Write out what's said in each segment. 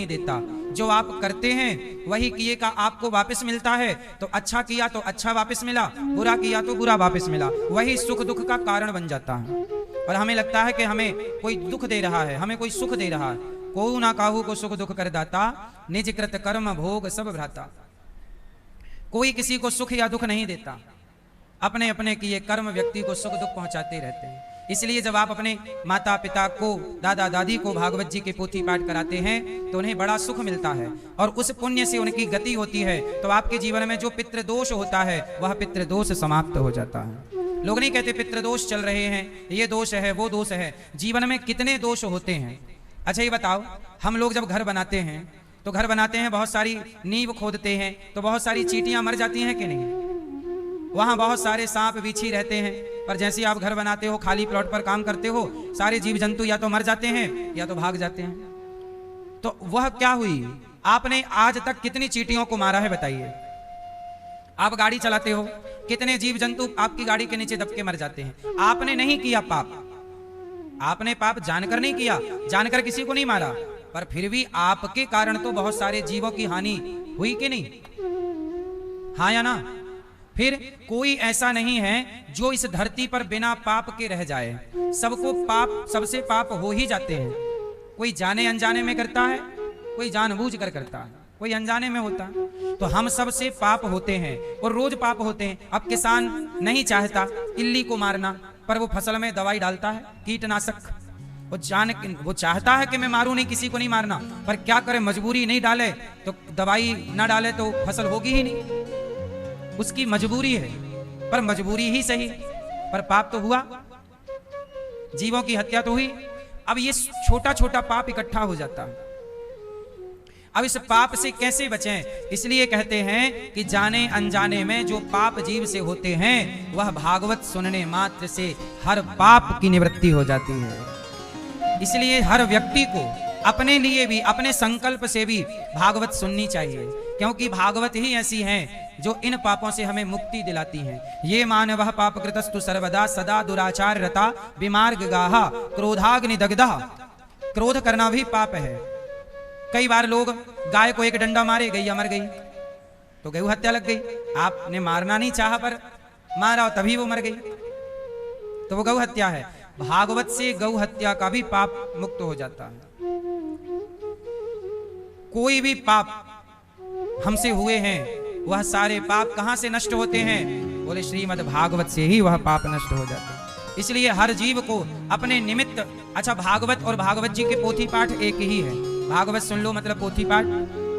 नहीं देता। जो आप करते हैं वही किए का आपको वापस मिलता है। तो अच्छा किया तो अच्छा वापस मिला, बुरा किया तो बुरा वापस मिला। वही सुख दुख का कारण बन जाता है। और हमें लगता है कि हमें कोई दुख दे रहा है, हमें कोई सुख दे रहा है। को ना काहू को सुख दुख कर दाता, निज कृत कर्म भोग सब भ्राता। कोई किसी को सुख या दुख नहीं देता, अपने अपने किए कर्म व्यक्ति को सुख दुख पहुंचाते रहते हैं। इसलिए जब आप अपने माता पिता को, दादा दादी को भागवत जी के पोथी पाठ कराते हैं तो उन्हें बड़ा सुख मिलता है और उस पुण्य से उनकी गति होती है। तो आपके जीवन में जो पितृदोष होता है वह पितृदोष समाप्त हो जाता है। लोग नहीं कहते पितृदोष चल रहे हैं, ये दोष है वो दोष है। जीवन में कितने दोष होते हैं? अच्छा ये बताओ, हम लोग जब घर बनाते हैं तो घर बनाते हैं, बहुत सारी नींव खोदते हैं तो बहुत सारी चींटियां मर जाती हैं कि नहीं? वहां बहुत सारे सांप बिच्छी रहते हैं। पर जैसे आप घर बनाते हो, खाली प्लॉट पर काम करते हो, सारे जीव जंतु या तो मर जाते हैं या तो भाग जाते हैं। तो वह क्या हुई? आपने आज तक कितनी चींटियों को मारा है बताइए? आप गाड़ी चलाते हो, कितने जीव जंतु आपकी गाड़ी के नीचे दब के मर जाते हैं। आपने नहीं किया पाप, आपने पाप जानकर नहीं किया, जानकर किसी को नहीं मारा, पर फिर भी आपके कारण तो बहुत सारे जीवों की हानि हुई कि नहीं? हाँ या ना? फिर कोई ऐसा नहीं है जो इस धरती पर बिना पाप के रह जाए। सबको पाप, सबसे पाप हो ही जाते हैं। कोई जाने अनजाने में करता है, कोई जानबूझ कर करता है, कोई अनजाने में होता है। तो हम सबसे पाप होते हैं और रोज पाप होते हैं। अब किसान नहीं चाहता इल्ली को मारना, पर वो फसल में दवाई डालता है, कीटनाशक। वो चाहता है कि मैं मारूं नहीं, किसी को नहीं मारना, पर क्या करे, मजबूरी नहीं डाले तो दवाई ना डाले तो फसल होगी ही नहीं। उसकी मजबूरी है, पर मजबूरी ही सही, पर पाप तो हुआ, जीवों की हत्या तो हुई। अब ये छोटा छोटा पाप इकट्ठा हो जाता है। अब इस पाप से कैसे बचें? इसलिए कहते हैं कि जाने अनजाने में जो पाप जीव से होते हैं वह भागवत सुनने मात्र से हर पाप की निवृत्ति हो जाती है। इसलिए हर व्यक्ति को अपने लिए भी, अपने संकल्प से भी भागवत सुननी चाहिए, क्योंकि भागवत ही ऐसी हैं जो इन पापों से हमें मुक्ति दिलाती हैं। ये मानवः पापकृतस्तु सर्वदा सदा दुराचार रता विमार्ग गाहा क्रोधाग्नि दग्धा। क्रोध करना भी पाप है। कई बार लोग गाय को एक डंडा मारे, गैया मर गई तो गौ हत्या लग गई। आपने मारना नहीं चाहा पर मारा, तभी वो मर गई, तो वो गौ हत्या है। भागवत से गौ हत्या का भी पाप मुक्त हो जाता है। कोई भी पाप हमसे हुए हैं वह सारे पाप कहां से नष्ट होते हैं? बोले श्रीमद् भागवत से ही वह पाप नष्ट हो जाते हैं। इसलिए हर जीव को अपने निमित्त, अच्छा भागवत और भागवत जी के पोथी पाठ एक ही है। भागवत सुन लो मतलब पोथी पाठ।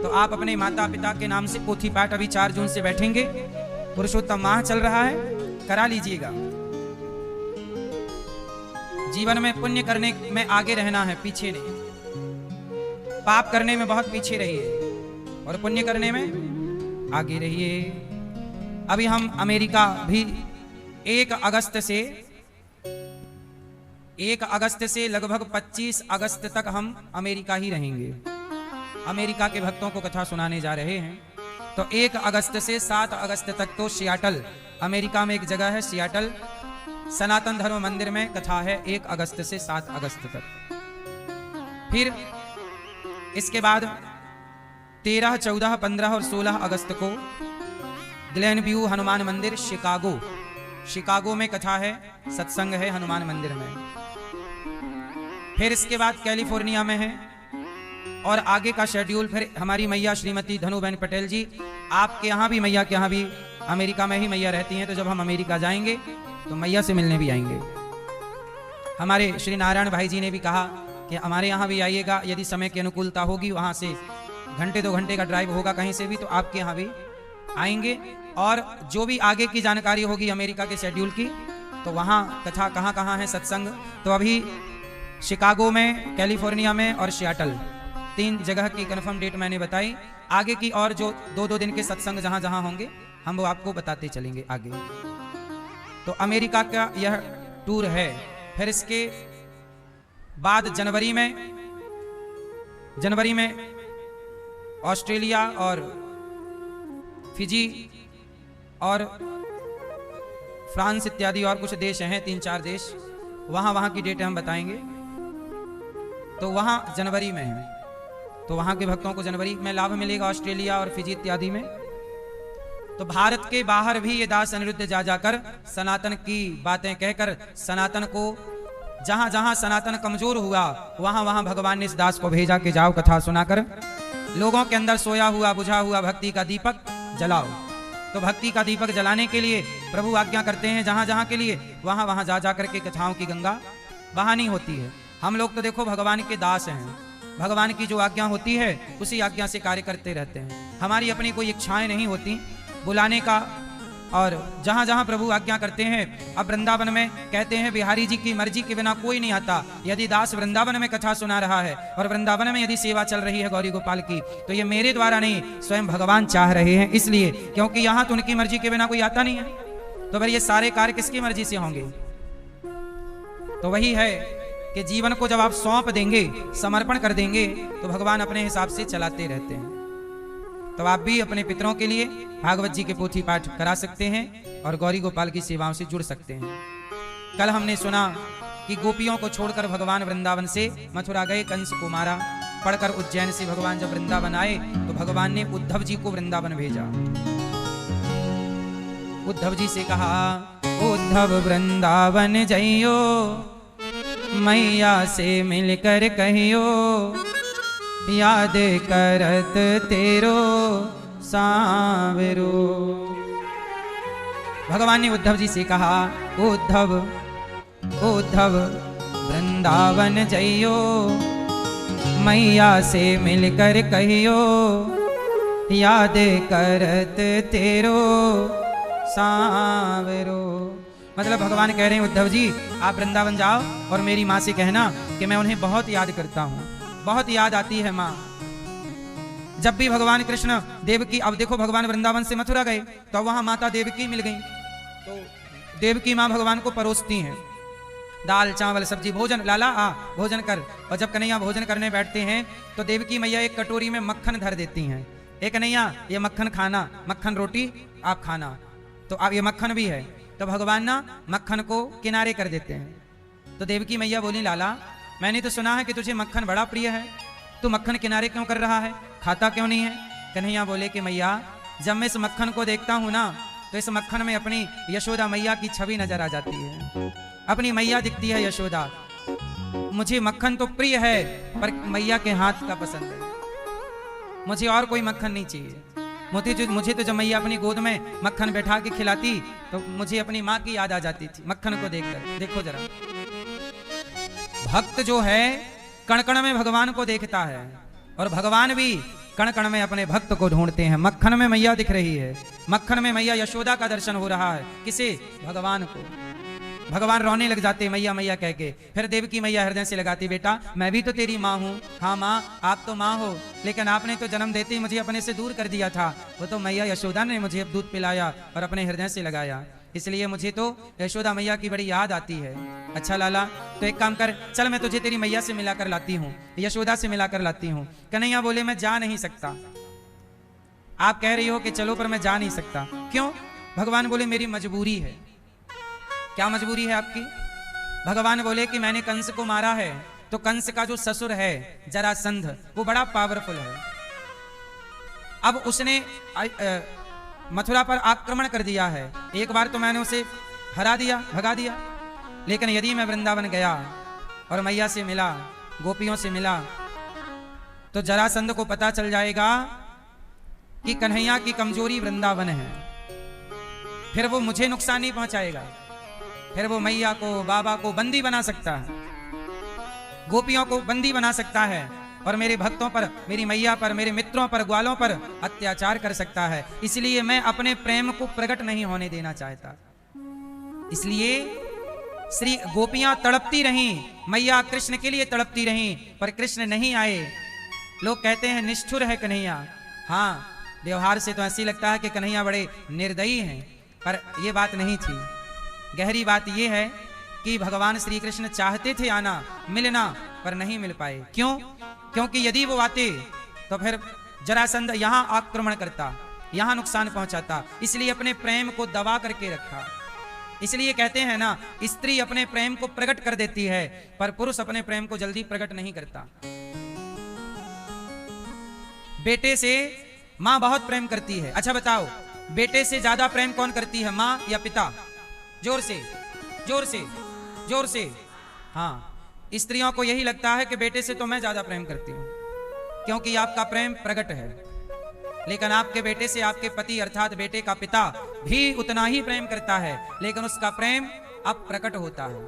तो आप अपने माता पिता के नाम से पोथी पाठ अभी 4 जून से बैठेंगे, पुरुषोत्तम माह चल रहा है, करा लीजिएगा। जीवन में पुण्य करने में आगे रहना है, पीछे नहीं। पाप करने में बहुत पीछे रहिए और पुण्य करने में आगे रहिए। अभी हम अमेरिका भी 1 अगस्त से लगभग 25 अगस्त तक हम अमेरिका ही रहेंगे। अमेरिका के भक्तों को कथा सुनाने जा रहे हैं। तो 1 अगस्त से 7 अगस्त तक तो सियाटल, अमेरिका में एक जगह है सियाटल, सनातन धर्म मंदिर में कथा है 1 अगस्त से 7 अगस्त तक। फिर इसके बाद 13, 14, 15 और 16 अगस्त को ग्लेन व्यू हनुमान मंदिर शिकागो में कथा है, सत्संग है हनुमान मंदिर में। फिर इसके बाद कैलिफोर्निया में है और आगे का शेड्यूल फिर हमारी मैया श्रीमती धनुबेन पटेल जी, आपके यहाँ भी मैया के यहाँ भी अमेरिका में ही मैया रहती हैं। तो जब हम अमेरिका जाएंगे तो मैया से मिलने भी आएंगे। हमारे श्री नारायण भाई जी ने भी कहा कि हमारे यहाँ भी आइएगा, यदि समय की अनुकूलता होगी, वहाँ से 1-2 घंटे का ड्राइव होगा कहीं से भी, तो आपके यहाँ भी आएंगे। और जो भी आगे की जानकारी होगी अमेरिका के शेड्यूल की, तो वहाँ कथा कहाँ कहाँ है सत्संग, तो अभी शिकागो में, कैलिफोर्निया में और सियाटल 3 जगह की कंफर्म डेट मैंने बताई। आगे की और जो 2-2 दिन के सत्संग जहाँ जहाँ होंगे हम वो आपको बताते चलेंगे आगे। तो अमेरिका का यह टूर है। फिर इसके बाद जनवरी में ऑस्ट्रेलिया और फिजी और फ्रांस इत्यादि और कुछ देश हैं, 3-4 देश, वहाँ की डेटें हम बताएंगे। तो वहाँ जनवरी में है। तो वहां के भक्तों को जनवरी में लाभ मिलेगा, ऑस्ट्रेलिया और फिजी इत्यादि में। तो भारत के बाहर भी ये दास अनिरुद्ध जा जाकर सनातन की बातें कहकर सनातन को, जहां जहां सनातन कमजोर हुआ वहां वहां भगवान ने इस दास को भेजा कि जाओ कथा सुनाकर लोगों के अंदर सोया हुआ बुझा हुआ भक्ति का दीपक जलाओ। तो भक्ति का दीपक जलाने के लिए प्रभु आज्ञा करते हैं, जहां जहां के लिए वहां वहां जा जाकर के कथाओं की गंगा बहानी होती है। हम लोग तो देखो भगवान के दास हैं, भगवान की जो आज्ञा होती है उसी आज्ञा से कार्य करते रहते हैं। हमारी अपनी कोई इच्छाएं नहीं होती बुलाने का, और जहां जहां प्रभु आज्ञा करते हैं। अब वृंदावन में कहते हैं बिहारी जी की मर्जी के बिना कोई नहीं आता। यदि दास वृंदावन में कथा सुना रहा है और वृंदावन में यदि सेवा चल रही है गौरी गोपाल की, तो ये मेरे द्वारा नहीं, स्वयं भगवान चाह रहे हैं, इसलिए क्योंकि यहां तो उनकी मर्जी के बिना कोई आता नहीं है। तो फिर ये सारे कार्य किसकी मर्जी से होंगे? तो वही है कि जीवन को जब आप सौंप देंगे, समर्पण कर देंगे, तो भगवान अपने हिसाब से चलाते रहते हैं। तो आप भी अपने पितरों के लिए भागवत जी के पोथी पाठ करा सकते हैं और गौरी गोपाल की सेवाओं से जुड़ सकते हैं। कल हमने सुना कि गोपियों को छोड़कर भगवान वृंदावन से मथुरा गए, कंस को मारा, पढ़कर उज्जैन से भगवान जब वृंदावन आए तो भगवान ने उद्धव जी को वृंदावन भेजा। उद्धव जी से कहा, उद्धव वृंदावन जइयो, मैया से मिलकर कहियो, याद करत तेरो सांवरो। भगवान ने उद्धव जी से कहा, उद्धव उद्धव वृंदावन जइयो, मैया से मिलकर कहियो, याद करत तेरो सांवरो। मतलब भगवान कह रहे हैं उद्धव जी आप वृंदावन जाओ और मेरी माँ से कहना कि मैं उन्हें बहुत याद करता हूँ, बहुत याद आती है माँ। जब भी भगवान कृष्ण देवकी, अब देखो भगवान वृंदावन से मथुरा गए तो वहां माता देवकी मिल गई, तो देवकी माँ भगवान को परोसती हैं दाल चावल सब्जी, भोजन, लाला आ भोजन कर। और जब कन्हैया भोजन करने बैठते हैं तो देवकी मैया एक कटोरी में मक्खन धर देती हैं, एक कन्हैया ये मक्खन खाना, मक्खन रोटी आप खाना, तो अब ये मक्खन भी है। तो भगवान ना मक्खन को किनारे कर देते हैं। तो देवकी मैया बोली, लाला मैंने तो सुना है कि तुझे मक्खन बड़ा प्रिय है, तू मक्खन किनारे क्यों कर रहा है, खाता क्यों नहीं है? कन्हैया बोले कि मैया जब मैं इस मक्खन को देखता हूं ना तो इस मक्खन में अपनी यशोदा मैया की छवि नजर आ जाती है, अपनी मैया दिखती है यशोदा। मुझे मक्खन तो प्रिय है पर मैया के हाथ का पसंद है, मुझे और कोई मक्खन नहीं चाहिए। मुझे तो जब मैया अपनी गोद में मक्खन बैठा के खिलाती तो मुझे अपनी माँ की याद आ जाती थी मक्खन को देखकर। देखो जरा, भक्त जो है कण कण में भगवान को देखता है और भगवान भी कण कण में अपने भक्त को ढूंढते हैं। मक्खन में मैया दिख रही है, मक्खन में मैया यशोदा का दर्शन हो रहा है, किसे? भगवान को। भगवान रोने लग जाते मैया मैया कह के। फिर देवकी मैया हृदय से लगाती, बेटा मैं भी तो तेरी माँ हूँ। हाँ माँ आप तो माँ हो, लेकिन आपने तो जन्म देते ही मुझे अपने से दूर कर दिया था, वो तो मैया यशोदा ने मुझे अब दूध पिलाया और अपने हृदय से लगाया, इसलिए मुझे तो यशोदा मैया की बड़ी याद आती है। अच्छा लाला तो एक काम कर, चल मैं तुझे तेरी मैया से मिलाकर लाती हूँ, यशोदा से मिलाकर लाती हूँ। कन्हैया बोले मैं जा नहीं सकता, आप कह रही हो कि चलो पर मैं जा नहीं सकता। क्यों? भगवान बोले मेरी मजबूरी है। क्या मजबूरी है आपकी? भगवान बोले कि मैंने कंस को मारा है, तो कंस का जो ससुर है जरासंध वो बड़ा पावरफुल है। अब उसने मथुरा पर आक्रमण कर दिया है, एक बार तो मैंने उसे हरा दिया, भगा दिया, लेकिन यदि मैं वृंदावन गया और मैया से मिला, गोपियों से मिला, तो जरासंध को पता चल जाएगा कि कन्हैया की कमजोरी वृंदावन है, फिर वो मुझे नुकसान नहीं पहुंचाएगा, फिर वो मैया को बाबा को बंदी बना सकता है, गोपियों को बंदी बना सकता है और मेरे भक्तों पर, मेरी मैया पर, मेरे मित्रों पर, ग्वालों पर अत्याचार कर सकता है। इसलिए मैं अपने प्रेम को प्रकट नहीं होने देना चाहता। इसलिए श्री गोपियां तड़पती रहीं, मैया कृष्ण के लिए तड़पती रहीं, पर कृष्ण नहीं आए। लोग कहते हैं निष्ठुर है कन्हैया, हाँ व्यवहार से तो ऐसी लगता है कि कन्हैया बड़े निर्दयी हैं, पर यह बात नहीं थी। गहरी बात यह है कि भगवान श्री कृष्ण चाहते थे आना, मिलना, पर नहीं मिल पाए। क्यों? क्योंकि यदि वो आते तो फिर जरासंध यहां आक्रमण करता, यहां नुकसान पहुंचाता, इसलिए अपने प्रेम को दबा करके रखा। इसलिए कहते हैं ना, स्त्री अपने प्रेम को प्रकट कर देती है पर पुरुष अपने प्रेम को जल्दी प्रकट नहीं करता। बेटे से माँ बहुत प्रेम करती है। अच्छा बताओ, बेटे से ज्यादा प्रेम कौन करती है, माँ या पिता? जोर से, जोर से, जोर से। हाँ, स्त्रियों को यही लगता है कि बेटे से तो मैं ज्यादा प्रेम करती हूँ, क्योंकि आपका प्रेम प्रकट है। लेकिन आपके बेटे से आपके पति अर्थात बेटे का पिता भी उतना ही प्रेम करता है, लेकिन उसका प्रेम अप्रकट होता है।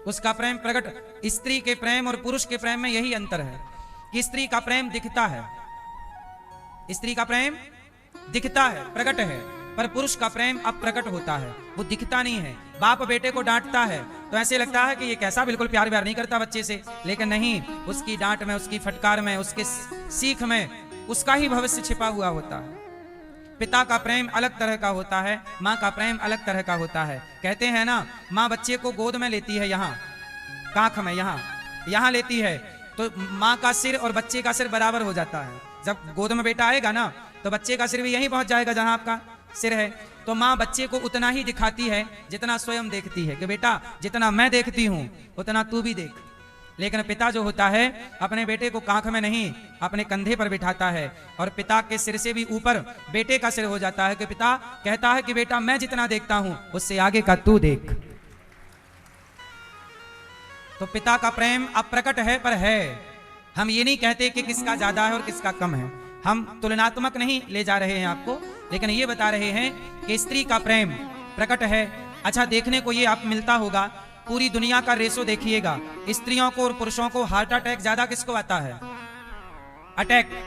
उसका प्रेम प्रकट, स्त्री के प्रेम और पुरुष के प्रेम में यही अंतर है कि स्त्री का प्रेम दिखता है, स्त्री का प्रेम दिखता है, प्रकट है, पर पुरुष का प्रेम अप्रकट होता है, वो दिखता नहीं है। बाप बेटे को डांटता है तो ऐसे लगता है कि ये कैसा बिल्कुल प्यार व्यार नहीं करता बच्चे से, लेकिन नहीं, उसकी डांट में, उसकी फटकार में, उसके सीख में उसका ही भविष्य छिपा हुआ होता है। पिता का प्रेम अलग तरह का होता है, माँ का प्रेम अलग तरह का होता है। कहते हैं ना, माँ बच्चे को गोद में लेती है, यहाँ काख में, यहाँ लेती है, तो माँ का सिर और बच्चे का सिर बराबर हो जाता है। जब गोद में बेटा आएगा ना, तो बच्चे का सिर भी यहीं पहुंच जाएगा जहां आपका सिर है। तो माँ बच्चे को उतना ही दिखाती है जितना स्वयं देखती है, कि बेटा जितना मैं देखती हूं उतना तू भी देख। लेकिन पिता जो होता है अपने बेटे को कांख में नहीं, अपने कंधे पर बिठाता है, और पिता के सिर से भी ऊपर बेटे का सिर हो जाता है, कि पिता कहता है कि बेटा मैं जितना देखता हूं उससे आगे का तू देख। तो पिता का प्रेम अप्रकट है, पर है। हम ये नहीं कहते कि किसका ज्यादा है और किसका कम है, हम तुलनात्मक नहीं ले जा रहे हैं आपको, लेकिन ये बता रहे हैं कि स्त्री का प्रेम प्रकट है। अच्छा, देखने को ये आप मिलता होगा, पूरी दुनिया का रेशो देखिएगा, स्त्रियों को और पुरुषों को हार्ट अटैक ज्यादा किसको आता है?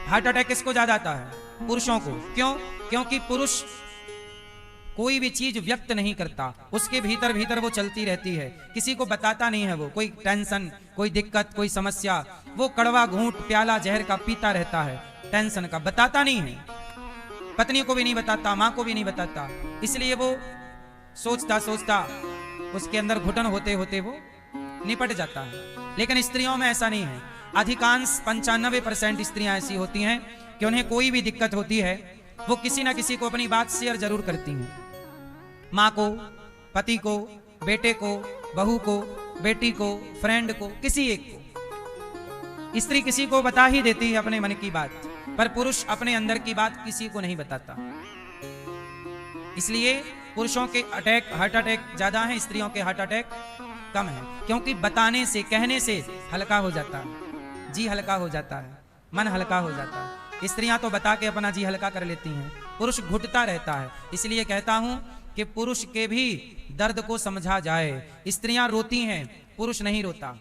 हार्ट अटैक किसको ज्यादा आता है? पुरुषों को। क्यों? क्योंकि पुरुष कोई भी चीज व्यक्त नहीं करता, उसके भीतर भीतर वो चलती रहती है, किसी को बताता नहीं है। वो कोई टेंशन, कोई दिक्कत, कोई समस्या, वो कड़वा घूंट प्याला जहर का पीता रहता है, टेंशन का, बताता नहीं है, पत्नी को भी नहीं बताता, माँ को भी नहीं बताता। इसलिए वो सोचता सोचता उसके अंदर घुटन होते होते वो निपट जाता है। लेकिन स्त्रियों में ऐसा नहीं है। अधिकांश 95% स्त्रियां ऐसी होती हैं कि उन्हें कोई भी दिक्कत होती है, वो किसी ना किसी को अपनी बात शेयर जरूर करती हैं, माँ को, पति को, बेटे को, बहू को, बेटी को, फ्रेंड को, किसी एक को। स्त्री किसी को बता ही देती है अपने मन की बात, पर पुरुष अपने अंदर की बात किसी को नहीं बताता। इसलिए पुरुषों के हार्ट अटैक ज्यादा हैं, स्त्रियों के हार्ट अटैक कम है, क्योंकि बताने से, कहने से हल्का हो जाता है, जी हल्का हो जाता है, मन हल्का हो जाता है। स्त्रियां तो बता के अपना जी हल्का कर लेती हैं, पुरुष घुटता रहता है। इसलिए कहता हूं कि पुरुष के भी दर्द को समझा जाए। स्त्रियां रोती हैं, पुरुष नहीं रोता।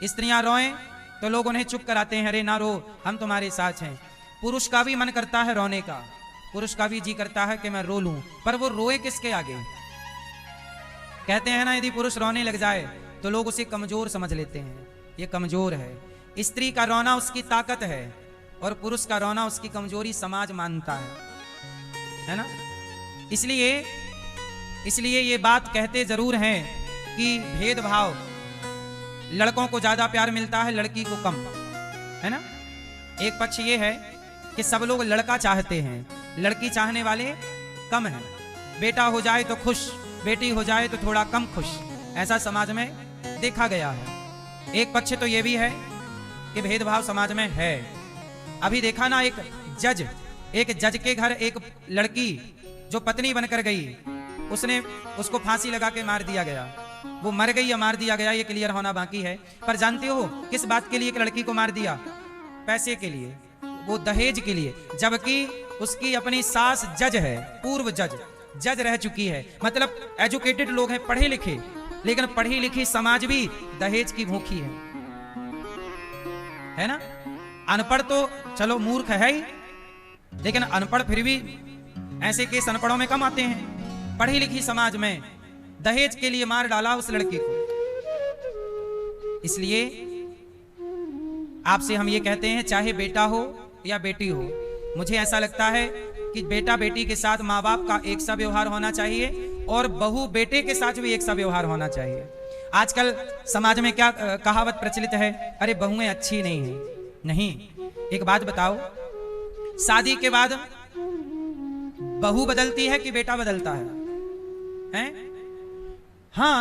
स्त्रियां रोएं तो लोग उन्हें चुप कराते हैं, अरे ना रो, हम तुम्हारे साथ हैं। पुरुष का भी मन करता है रोने का, पुरुष का भी जी करता है कि मैं रो लूं, पर वो रोए किसके आगे? कहते हैं ना, यदि पुरुष रोने लग जाए तो लोग उसे कमजोर समझ लेते हैं, ये कमजोर है। स्त्री का रोना उसकी ताकत है, और पुरुष का रोना उसकी कमजोरी समाज मानता है ना। इसलिए ये बात कहते जरूर हैं कि भेदभाव, लड़कों को ज्यादा प्यार मिलता है, लड़की को कम, है ना। एक पक्ष ये है कि सब लोग लड़का चाहते हैं, लड़की चाहने वाले कम हैं। बेटा हो जाए तो खुश, बेटी हो जाए तो थोड़ा कम खुश, ऐसा समाज में देखा गया है। एक पक्ष तो ये भी है कि भेदभाव समाज में है। अभी देखा ना, एक जज के घर एक लड़की जो पत्नी बनकर गई, उसको फांसी लगा के मार दिया गया। वो मर गई या मार दिया गया ये क्लियर होना बाकी है, पर जानते हो किस बात के लिए एक लड़की को मार दिया? पैसे के लिए, वो दहेज के लिए। जबकि उसकी अपनी सास जज है, पूर्व जज रह चुकी है। मतलब एजुकेटेड लोग हैं, पढ़े लिखे, लेकिन पढ़ी लिखी समाज भी दहेज की भूखी है ना। अनपढ़ तो चलो मूर्ख है ही, लेकिन अनपढ़ फिर भी ऐसे केस अनपढ़ों में कम आते हैं। पढ़ी लिखी समाज में दहेज के लिए मार डाला उस लड़की को। इसलिए आपसे हम ये कहते हैं, चाहे बेटा हो या बेटी हो, मुझे ऐसा लगता है कि बेटा बेटी के साथ माँ बाप का एक सा व्यवहार होना चाहिए, और बहू बेटे के साथ भी एक सा व्यवहार होना चाहिए। आजकल समाज में क्या कहावत प्रचलित है, अरे बहुएं अच्छी नहीं है। नहीं, एक बात बताओ, शादी के बाद बहू बदलती है कि बेटा बदलता है? हाँ,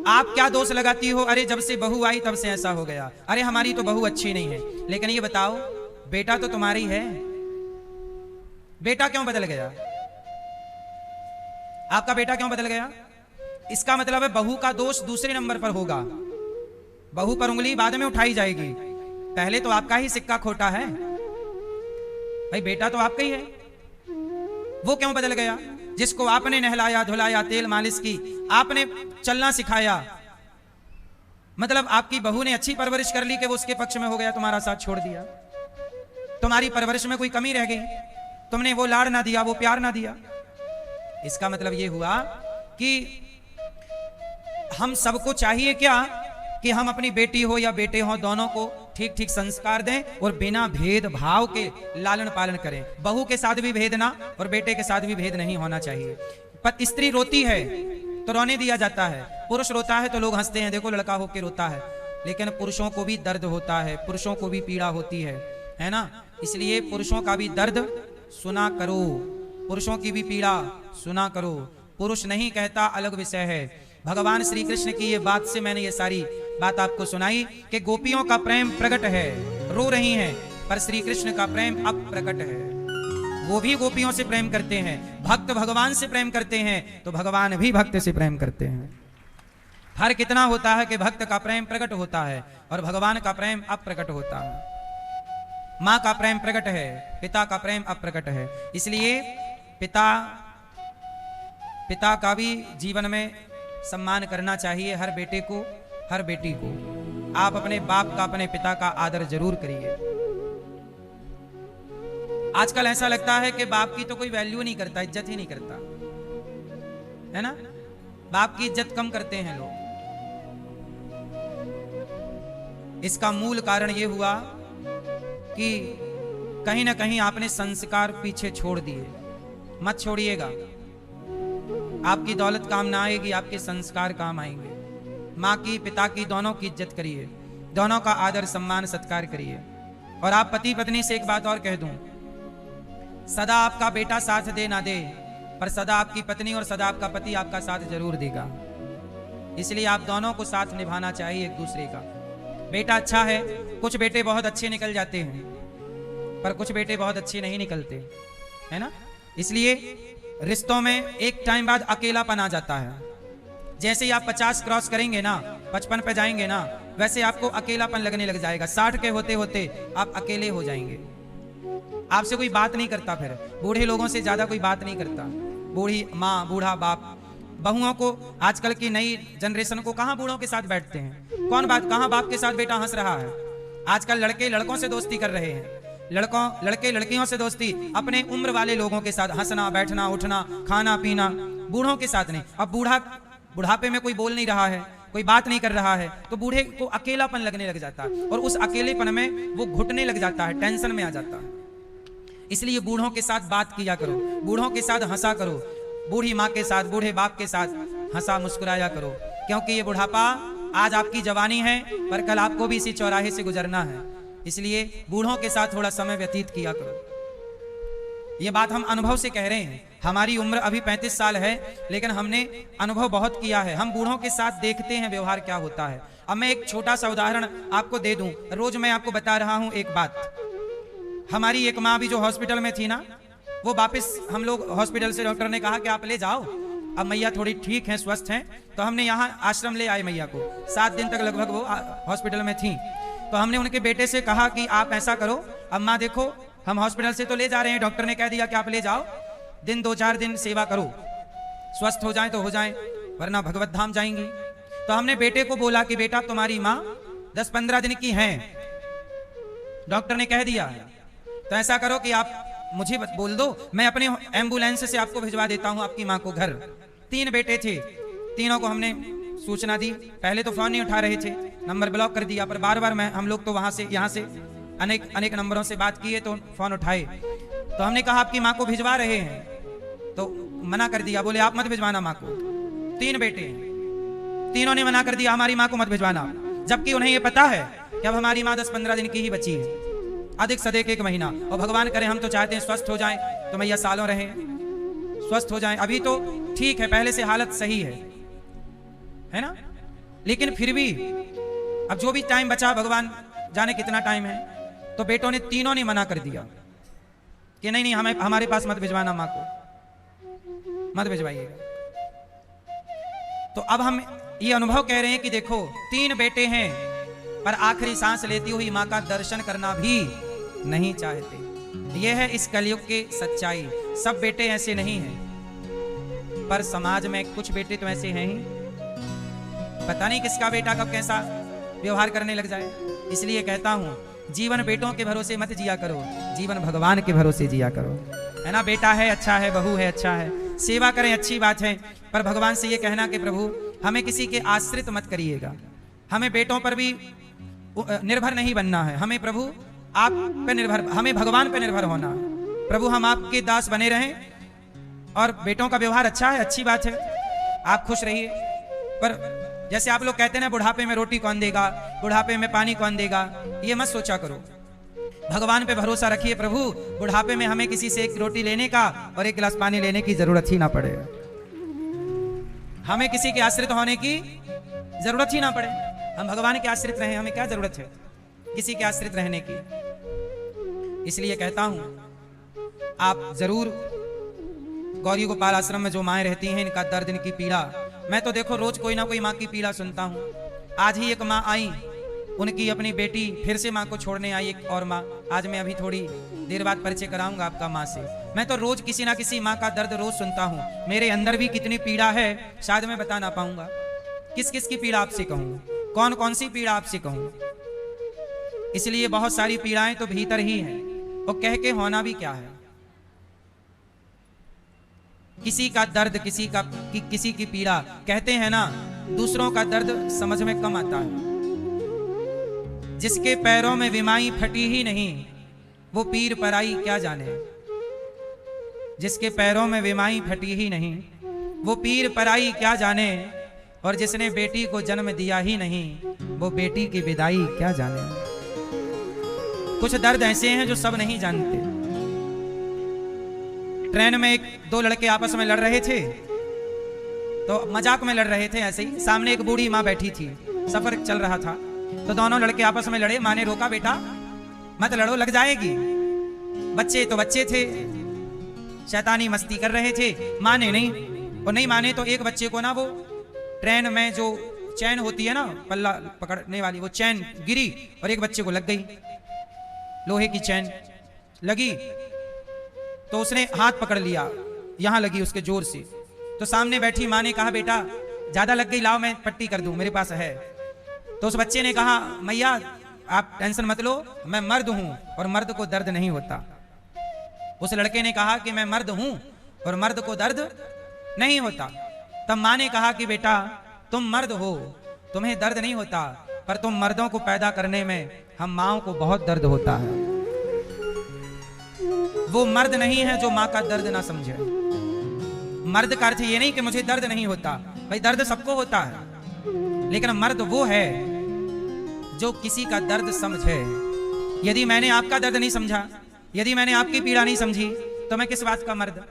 आप क्या दोष लगाती हो, अरे जब से बहू आई तब से ऐसा हो गया, अरे हमारी तो बहू अच्छी नहीं है। लेकिन ये बताओ, बेटा तो तुम्हारी है, बेटा क्यों बदल गया? आपका बेटा क्यों बदल गया? इसका मतलब है बहू का दोष दूसरे नंबर पर होगा, बहू पर उंगली बाद में उठाई जाएगी, पहले तो आपका ही सिक्का खोटा है। भाई बेटा तो आपका ही है, वो क्यों बदल गया? जिसको आपने नहलाया धुलाया, तेल मालिश की, आपने चलना सिखाया, मतलब आपकी बहू ने अच्छी परवरिश कर ली कि वो उसके पक्ष में हो गया, तुम्हारा साथ छोड़ दिया। तुम्हारी परवरिश में कोई कमी रह गई, तुमने वो लाड़ ना दिया, वो प्यार ना दिया। इसका मतलब ये हुआ कि हम सबको चाहिए क्या कि हम अपनी बेटी हो या बेटे हो, दोनों को ठीक ठीक संस्कार दें और बिना भेदभाव के लालन पालन करें। बहू के साथ भी भेद ना और बेटे के साथ भी भेद नहीं होना चाहिए। पर स्त्री रोती है तो रोने दिया जाता है, पुरुष रोता है तो लोग हंसते हैं, देखो लड़का होके रोता है। लेकिन पुरुषों को भी दर्द होता है, पुरुषों को भी पीड़ा होती है ना। इसलिए पुरुषों का भी दर्द सुना करो, पुरुषों की भी पीड़ा सुना करो। पुरुष नहीं कहता अलग विषय है। भगवान श्री कृष्ण की ये बात से मैंने ये सारी बात आपको सुनाई कि गोपियों का प्रेम प्रकट है, रो रही हैं, पर श्री कृष्ण का प्रेम अप्रकट है। वो भी गोपियों से प्रेम करते हैं, भक्त भगवान से प्रेम करते हैं तो भगवान भी भक्त से प्रेम करते हैं। फर्क कितना होता है कि भक्त का प्रेम प्रकट होता है और भगवान का प्रेम अप्रकट होता है। माँ का प्रेम प्रकट है, पिता का प्रेम अप्रकट है। इसलिए पिता का भी जीवन में सम्मान करना चाहिए, हर बेटे को, हर बेटी को। आप अपने बाप का, अपने पिता का आदर जरूर करिए। आजकल ऐसा लगता है कि बाप की तो कोई वैल्यू नहीं करता, इज्जत ही नहीं करता, है ना। बाप की इज्जत कम करते हैं लोग। इसका मूल कारण यह हुआ कि कहीं ना कहीं आपने संस्कार पीछे छोड़ दिए। मत छोड़िएगा, आपकी दौलत काम ना आएगी, आपके संस्कार काम आएंगे। माँ की, पिता की, दोनों की इज्जत करिए, दोनों का आदर सम्मान सत्कार करिए। और आप पति पत्नी से एक बात और कह दूं, सदा आपका बेटा साथ दे ना दे, पर सदा आपकी पत्नी और सदा आपका पति आपका साथ जरूर देगा। इसलिए आप दोनों को साथ निभाना चाहिए एक दूसरे का। बेटा अच्छा है, कुछ बेटे बहुत अच्छे निकल जाते हैं, पर कुछ बेटे बहुत अच्छे नहीं निकलते, है ना। इसलिए रिश्तों में एक टाइम बाद अकेलापन आ जाता है। जैसे ही आप 50 क्रॉस करेंगे ना, 55 पे जाएंगे ना, वैसे आपको अकेलापन लगने लग जाएगा। 60 के होते होते आप अकेले हो जाएंगे। आपसे कोई बात नहीं करता, फिर बूढ़े लोगों से ज्यादा कोई बात नहीं करता। बूढ़ी माँ, बूढ़ा बाप, बहुओं को, आजकल की नई जनरेशन को कहाँ बूढ़ों के साथ बैठते हैं, कौन बात, कहाँ बाप के साथ बेटा हंस रहा है। आजकल लड़के लड़कों से दोस्ती कर रहे हैं, लड़के लड़कियों से दोस्ती, अपने उम्र वाले लोगों के साथ हंसना, बैठना, उठना, खाना पीना, बूढ़ों के साथ नहीं। अब बुढ़ापे में कोई बोल नहीं रहा है, कोई बात नहीं कर रहा है, तो बूढ़े को अकेलापन लगने लग जाता है और उस अकेलेपन में वो घुटने लग जाता है, टेंशन में आ जाता है। इसलिए बूढ़ों के साथ बात किया करो, बूढ़ों के साथ हंसा करो, बूढ़ी माँ के साथ, बूढ़े बाप के साथ हंसा मुस्कुराया करो। क्योंकि ये बुढ़ापा आज आपकी जवानी है, पर कल आपको भी इसी चौराहे से गुजरना है। इसलिए बूढ़ों के साथ थोड़ा समय व्यतीत किया करो। ये बात हम अनुभव से कह रहे हैं। हमारी उम्र अभी 35 साल है, लेकिन हमने अनुभव बहुत किया है। हम बूढ़ों के साथ देखते हैं व्यवहार क्या होता है। अब मैं एक छोटा सा उदाहरण आपको दे दूं। रोज मैं आपको बता रहा हूं एक बात। हमारी एक माँ भी जो हॉस्पिटल में थी ना, वो वापस हम लोग हॉस्पिटल से डॉक्टर ने कहा कि आप ले जाओ, अब मैया थोड़ी ठीक हैं, स्वस्थ हैं, तो हमने यहाँ आश्रम ले आए मैया को। 7 दिन तक लगभग वो हॉस्पिटल में थी। तो हमने उनके बेटे से कहा कि आप ऐसा करो, अम्मा देखो हम हॉस्पिटल से तो ले जा रहे हैं, डॉक्टर ने कह दिया कि आप ले जाओ, दिन 2-4 दिन सेवा करो, स्वस्थ हो जाएं तो हो जाएं, वरना भगवत धाम जाएंगी। तो हमने बेटे को बोला कि बेटा तुम्हारी माँ 10-15 दिन की हैं, डॉक्टर ने कह दिया है, तो ऐसा करो कि आप मुझे बोल दो, मैं अपने एम्बुलेंस से आपको भिजवा देता हूं आपकी माँ को घर। 3 बेटे थे, तीनों को हमने सूचना दी। पहले तो फोन नहीं उठा रहे थे, नंबर ब्लॉक कर दिया, पर बार बार हम लोग तो वहां से यहाँ से अनेक नंबरों से बात किए तो फोन उठाए। तो हमने कहा आपकी माँ को भिजवा रहे हैं, तो मना कर दिया, बोले आप मत भिजवाना माँ को। 3 बेटे हैं, तीनों ने मना कर दिया हमारी माँ को मत भिजवाना, जबकि उन्हें यह पता है कि अब हमारी माँ 10-15 दिन की ही बची है, अधिक से अधिक 1 महीना। और भगवान करे, हम तो चाहते हैं स्वस्थ हो जाएं, तो मैया सालों रहे, स्वस्थ हो जाएं। अभी तो ठीक है, पहले से हालत सही है ना। लेकिन फिर भी अब जो भी टाइम बचा, भगवान जाने कितना टाइम है, तो बेटों ने तीनों ने मना कर दिया कि नहीं नहीं, हमें हमारे पास मत भिजवाना, माँ को मत भिजवाइएगा। तो अब हम ये अनुभव कह रहे हैं कि देखो 3 बेटे हैं, पर आखिरी सांस लेती हुई माँ का दर्शन करना भी नहीं चाहते। यह है इस कलयुग की सच्चाई। सब बेटे ऐसे नहीं हैं, पर समाज में कुछ बेटे तो ऐसे हैं ही, पता नहीं किसका बेटा कब कैसा व्यवहार करने लग जाए। इसलिए कहता हूं, जीवन बेटों के भरोसे मत जिया करो, जीवन भगवान के भरोसे जिया करो, है ना। बेटा है अच्छा है, बहू है अच्छा है, सेवा करें अच्छी बात है, पर भगवान से ये कहना कि प्रभु हमें किसी के आश्रित मत करिएगा, हमें बेटों पर भी निर्भर नहीं बनना है, हमें प्रभु आप पे निर्भर, हमें भगवान पे निर्भर होना है। प्रभु हम आपके दास बने रहें, और बेटों का व्यवहार अच्छा है, अच्छी बात है, आप खुश रहिए। पर जैसे आप लोग कहते हैं ना, बुढ़ापे में रोटी कौन देगा, बुढ़ापे में पानी कौन देगा, ये मत सोचा करो। भगवान पे भरोसा रखिए। प्रभु बुढ़ापे में हमें किसी से एक रोटी लेने का और एक गिलास पानी लेने की जरूरत ही ना पड़े, हमें किसी के आश्रित होने की जरूरत ही ना पड़े, हम भगवान के आश्रित रहें, हमें क्या जरूरत है किसी के आश्रित रहने की। इसलिए कहता हूं, आप जरूर गौरी गोपाल आश्रम में जो माएँ रहती हैं, इनका दर्द, इनकी पीड़ा, मैं तो देखो रोज कोई ना कोई माँ की पीड़ा सुनता हूँ। आज ही एक माँ आई, उनकी अपनी बेटी फिर से माँ को छोड़ने आई, एक और माँ। आज मैं अभी थोड़ी देर बाद परिचय कराऊंगा आपका माँ से। मैं तो रोज किसी ना किसी माँ का दर्द रोज सुनता हूँ। मेरे अंदर भी कितनी पीड़ा है शायद मैं बता ना पाऊंगा। किस किस की पीड़ा आपसे कहूँ, कौन कौन सी पीड़ा आपसे कहूँ। इसलिए बहुत सारी पीड़ाएं तो भीतर ही हैं, और कह के होना भी क्या है। किसी का दर्द, किसी की पीड़ा, कहते हैं ना दूसरों का दर्द समझ में कम आता है। जिसके पैरों में विमाई फटी ही नहीं, वो पीर पराई क्या जाने। जिसके पैरों में विमाई फटी ही नहीं, वो पीर पराई क्या जाने। और जिसने बेटी को जन्म दिया ही नहीं, वो बेटी की विदाई क्या जाने। कुछ दर्द ऐसे हैं जो सब नहीं जानते। ट्रेन में 2 लड़के आपस में लड़ रहे थे, तो मजाक में लड़ रहे थे ऐसे ही। सामने एक बूढ़ी माँ बैठी थी, सफर चल रहा था, तो दोनों लड़के आपस में लड़े। माँ ने रोका, बेटा मत लड़ो, लग जाएगी। बच्चे तो बच्चे थे, शैतानी मस्ती कर रहे थे। माँ ने नहीं, और नहीं माने तो एक बच्चे को ना, वो ट्रेन में जो चैन होती है ना पल्ला पकड़ने वाली, वो चैन गिरी और एक बच्चे को लग गई, लोहे की चैन लगी। तो उसने हाथ पकड़ लिया, यहां लगी उसके जोर से। तो सामने बैठी माँ ने कहा, बेटा ज्यादा लग गई, लाओ मैं पट्टी कर दूं, मेरे पास है। तो उस बच्चे ने कहा, मैया आप टेंशन मत लो, मैं मर्द हूं और मर्द को दर्द नहीं होता। उस लड़के ने कहा कि मैं मर्द हूं और मर्द को दर्द नहीं होता। तब माँ ने कहा कि बेटा तुम मर्द हो, तुम्हें दर्द नहीं होता, पर तुम मर्दों को पैदा करने में हम माओं को बहुत दर्द होता है। वो मर्द नहीं है जो माँ का दर्द ना समझे। मर्द का अर्थ ये नहीं कि मुझे दर्द नहीं होता, भाई दर्द सबको होता है, लेकिन मर्द वो है जो किसी का दर्द समझे। यदि मैंने आपका दर्द नहीं समझा, यदि मैंने आपकी पीड़ा नहीं समझी, तो मैं किस बात का मर्द।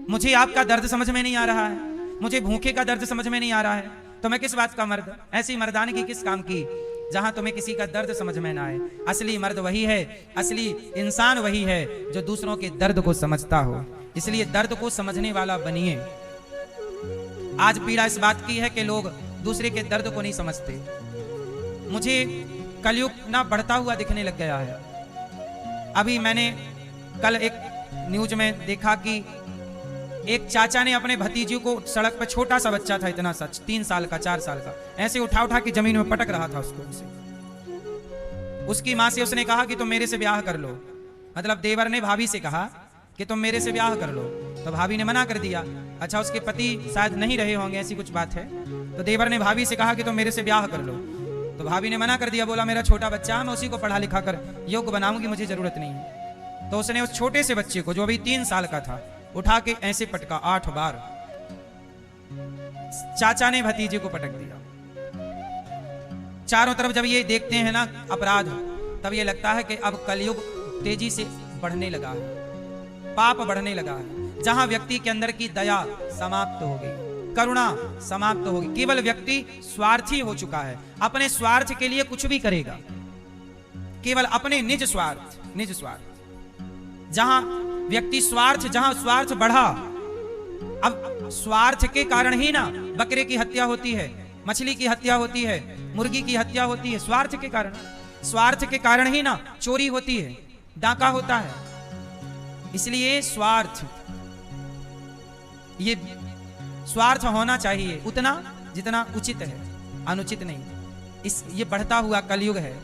मुझे आपका दर्द समझ में नहीं आ रहा है, मुझे भूखे का दर्द समझ में नहीं आ रहा है, तो मैं किस बात का मर्द। ऐसी मर्दानगी किस काम की जहां तुम्हें किसी का दर्द समझ में ना आए। असली मर्द वही है, असली इंसान वही है जो दूसरों के दर्द को समझता हो। इसलिए दर्द को समझने वाला बनिए। आज पीड़ा इस बात की है कि लोग दूसरे के दर्द को नहीं समझते। मुझे कलयुग ना बढ़ता हुआ दिखने लग गया है। अभी मैंने कल एक न्यूज में देखा कि एक चाचा ने अपने भतीजे को सड़क पर, छोटा सा बच्चा था, इतना सा 3 साल का 4 साल का, ऐसे उठा उठा के जमीन में पटक रहा था उसको। उसकी माँ से उसने कहा कि तुम मेरे से ब्याह कर लो। मतलब देवर ने भाभी से कहा कि तुम मेरे से ब्याह कर लो, तो भाभी ने मना कर दिया। अच्छा, उसके पति शायद नहीं रहे होंगे, ऐसी कुछ बात है। तो देवर ने भाभी से कहा कि तुम मेरे से ब्याह कर लो, तो भाभी ने मना कर दिया। बोला मेरा छोटा बच्चा है, मैं उसी को पढ़ा लिखा कर योग्य बनाऊंगी, मुझे जरूरत नहीं है। तो उसने उस छोटे से बच्चे को, जो अभी 3 साल का था, उठा के ऐसे पटका 8 बार। चाचा ने भतीजे को पटक दिया। चारों तरफ जब ये देखते हैं ना अपराध, तब ये लगता है कि अब कलयुग तेजी से बढ़ने लगा है, पाप बढ़ने लगा है। जहां व्यक्ति के अंदर की दया समाप्त हो गई, करुणा समाप्त होगी। केवल व्यक्ति स्वार्थी हो चुका है, अपने स्वार्थ के लिए कुछ भी करेगा, केवल अपने निज स्वार्थ। जहां व्यक्ति जहां स्वार्थ बढ़ा, अब स्वार्थ के कारण ही ना बकरे की हत्या होती है, मछली की हत्या होती है, मुर्गी की हत्या होती है, स्वार्थ के कारण ही ना चोरी होती है, डाका होता है। इसलिए ये स्वार्थ होना चाहिए उतना जितना उचित है, अनुचित नहीं। ये बढ़ता हुआ कलयुग है,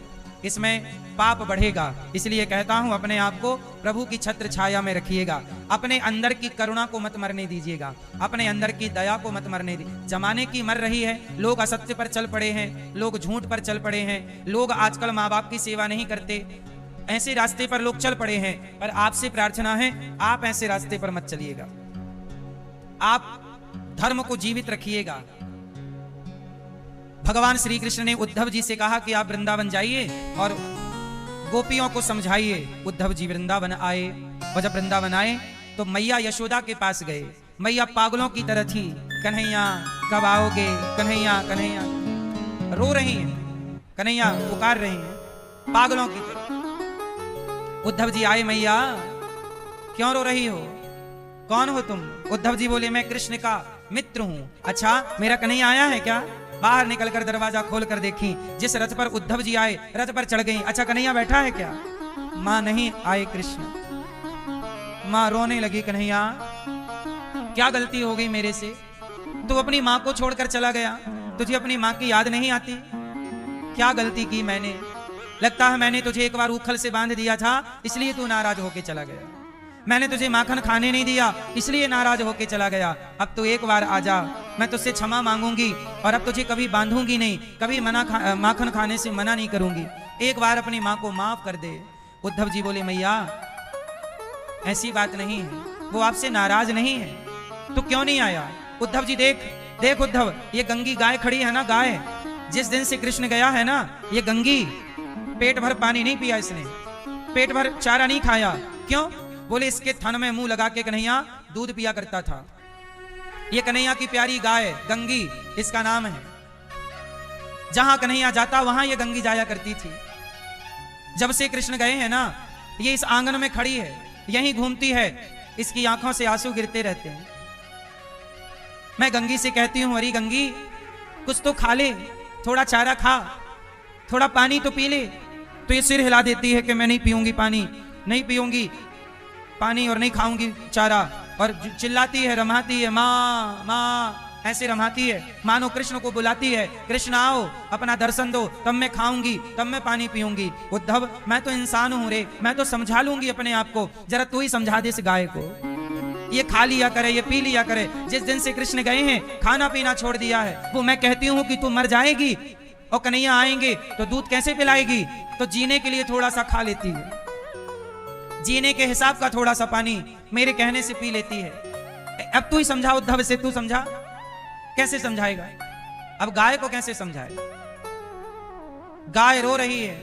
इसमें पाप बढ़ेगा। इसलिए कहता हूं अपने आप को प्रभु की छत्र छाया में रखिएगा, अपने अंदर की करुणा को मत मरने दीजिएगा, अपने अंदर की दया को मत मरने दीजिए। जमाने की मर रही है, लोग असत्य पर चल पड़े हैं, लोग झूठ पर चल पड़े हैं, लोग आजकल माँ बाप की सेवा नहीं करते, ऐसे रास्ते पर लोग चल पड़े हैं। पर आपसे प्रार्थना है, आप ऐसे रास्ते पर मत चलिएगा, आप धर्म को जीवित रखिएगा। भगवान श्री कृष्ण ने उद्धव जी से कहा कि आप वृंदावन जाइए और गोपियों को समझाइए। उद्धव जी वृंदावन आए, और जब वृंदावन आए तो मैया यशोदा के पास गए। मैया पागलों की तरह थी, कन्हैया कब आओगे, कन्हैया कन्हैया रो रही हैं, कन्हैया पुकार रही हैं पागलों की तरह। उद्धव जी आए, मैया क्यों रो रही हो, कौन हो तुम? उद्धव जी बोले, मैं कृष्ण का मित्र हूं। अच्छा, मेरा कन्हैया आया है क्या? बाहर निकलकर दरवाजा खोलकर देखी, जिस रथ पर उद्धव जी आए रथ पर चढ़ गई। अच्छा, कन्हैया बैठा है क्या? मां नहीं आए कृष्ण। मां रोने लगी, कन्हैया क्या गलती हो गई मेरे से? तू अपनी मां को छोड़कर चला गया, तुझे अपनी मां की याद नहीं आती? क्या गलती की मैंने? लगता है मैंने तुझे एक बार उखल से बांध दिया था, इसलिए तू नाराज होके चला गया। मैंने तुझे माखन खाने नहीं दिया, इसलिए नाराज होके चला गया। अब तो एक बार आजा, मैं तुझसे क्षमा मांगूंगी और अब तुझे कभी बांधूंगी नहीं, कभी माखन खाने से मना नहीं करूंगी। एक बार अपनी मां को माफ कर दे। उद्धव जी बोले, मैया ऐसी बात नहीं है, वो आपसे नाराज नहीं है, तो क्यों नहीं आया? उद्धव जी देख उद्धव, ये गंगी गाय खड़ी है ना, गाय जिस दिन से कृष्ण गया है ना, ये गंगी पेट भर पानी नहीं पिया इसने, पेट भर चारा नहीं खाया। क्यों? बोले, इसके थन में मुंह लगा के कन्हैया दूध पिया करता था। ये कन्हैया की प्यारी गाय गंगी इसका नाम है। जहां कन्हैया जाता वहां ये गंगी जाया करती थी। जब से कृष्ण गए हैं ना, ये इस आंगन में खड़ी है, यहीं घूमती है, इसकी आंखों से आंसू गिरते रहते हैं। मैं गंगी से कहती हूं, अरे गंगी कुछ तो खा ले, थोड़ा चारा खा, थोड़ा पानी तो पी ले। तो ये सिर हिला देती है कि मैं नहीं पीऊंगी पानी, नहीं पीऊंगी पानी और नहीं खाऊंगी चारा, और चिल्लाती है, रमाती है, माँ माँ ऐसे रमाती है, मानो कृष्ण को बुलाती है, कृष्ण आओ अपना दर्शन दो, तब मैं खाऊंगी, तब मैं पानी पीऊंगी। उद्धव, मैं तो इंसान हूं रे, मैं तो समझा लूंगी अपने आप को, जरा तू ही समझा दे इस गाय को, ये खा लिया करे, ये पी लिया करे। जिस दिन से कृष्ण गए हैं खाना पीना छोड़ दिया है। वो मैं कहती हूँ कि तू मर जाएगी और कन्हैया आएंगे तो दूध कैसे पिलाएगी? तो जीने के लिए थोड़ा सा खा लेती है, जीने के हिसाब का थोड़ा सा पानी मेरे कहने से पी लेती है। अब तू ही समझा उद्धव से, तू समझा। कैसे समझाएगा? अब गाय को कैसे समझाए? गाय रो रही है।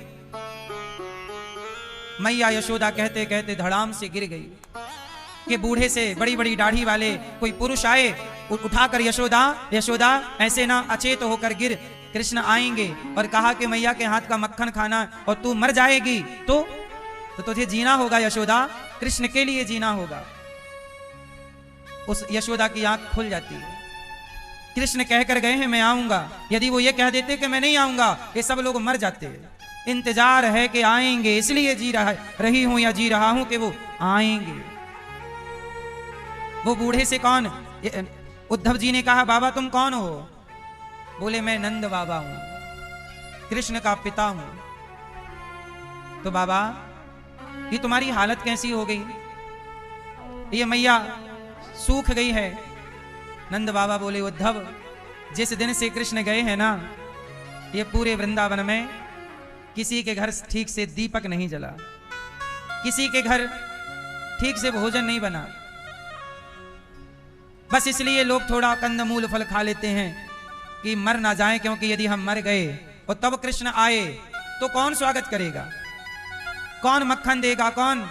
मैया यशोदा कहते कहते धड़ाम से गिर गई कि बूढ़े से बड़ी बड़ी दाढ़ी वाले कोई पुरुष आए, उठाकर यशोदा ऐसे ना अचेत होकर गिर, कृष्ण आएंगे और कहा कि मैया के हाथ का मक्खन खाना और तू मर जाएगी तो तुझे जीना होगा यशोदा, कृष्ण के लिए जीना होगा। उस यशोदा की आंख खुल जाती है। कृष्ण कहकर गए हैं मैं आऊंगा, यदि वो ये कह देते कि मैं नहीं आऊंगा, ये सब लोग मर जाते। इंतजार है कि आएंगे, इसलिए जी रही हूं या जी रहा हूं कि वो आएंगे। वो बूढ़े से कौन? उद्धव जी ने कहा, बाबा तुम कौन हो? बोले, मैं नंद बाबा हूं, कृष्ण का पिता हूं। तो बाबा ये तुम्हारी हालत कैसी हो गई? ये मैया सूख गई है। नंद बाबा बोले, उद्धव जिस दिन से कृष्ण गए हैं ना, ये पूरे वृंदावन में किसी के घर ठीक से दीपक नहीं जला, किसी के घर ठीक से भोजन नहीं बना। बस इसलिए लोग थोड़ा कंदमूल फल खा लेते हैं कि मर ना जाए, क्योंकि यदि हम मर गए और तब कृष्ण आए तो कौन स्वागत करेगा, कौन मक्खन देगा, कौन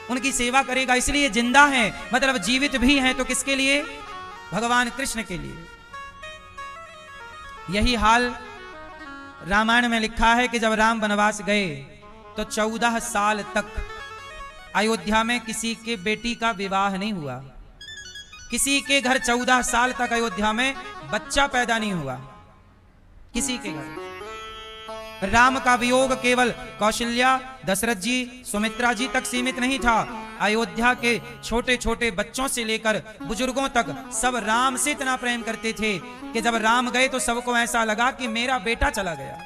उनकी सेवा करेगा? इसलिए जिंदा है, मतलब जीवित भी है तो किसके लिए? भगवान कृष्ण के लिए। यही हाल रामायण में लिखा है कि जब राम वनवास गए तो 14 साल तक अयोध्या में किसी के बेटी का विवाह नहीं हुआ। किसी के घर 14 साल तक अयोध्या में बच्चा पैदा नहीं हुआ, किसी के घर। राम का वियोग केवल कौशल्या, दशरथ जी, सुमित्रा जी तक सीमित नहीं था। अयोध्या के छोटे छोटे बच्चों से लेकर बुजुर्गों तक सब राम से इतना प्रेम करते थे कि जब राम गए तो सबको ऐसा लगा कि मेरा बेटा चला गया,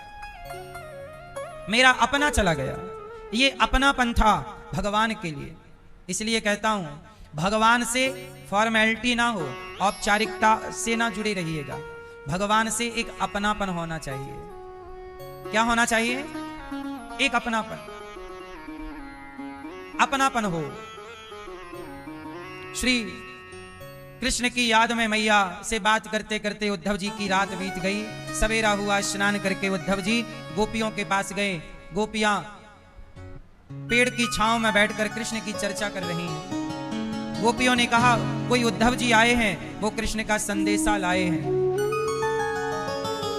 मेरा अपना चला गया। ये अपनापन था भगवान के लिए। इसलिए कहता हूं, भगवान से फॉर्मेलिटी ना हो, औपचारिकता से ना जुड़े रहिएगा। भगवान से एक अपनापन होना चाहिए। क्या होना चाहिए? एक अपनापन, अपनापन हो। श्री कृष्ण की याद में मैया से बात करते करते उद्धव जी की रात बीत गई। सवेरा हुआ, स्नान करके उद्धव जी गोपियों के पास गए। गोपियां पेड़ की छांव में बैठकर कृष्ण की चर्चा कर रही हैं। गोपियों ने कहा, कोई उद्धव जी आए हैं, वो कृष्ण का संदेशा लाए हैं।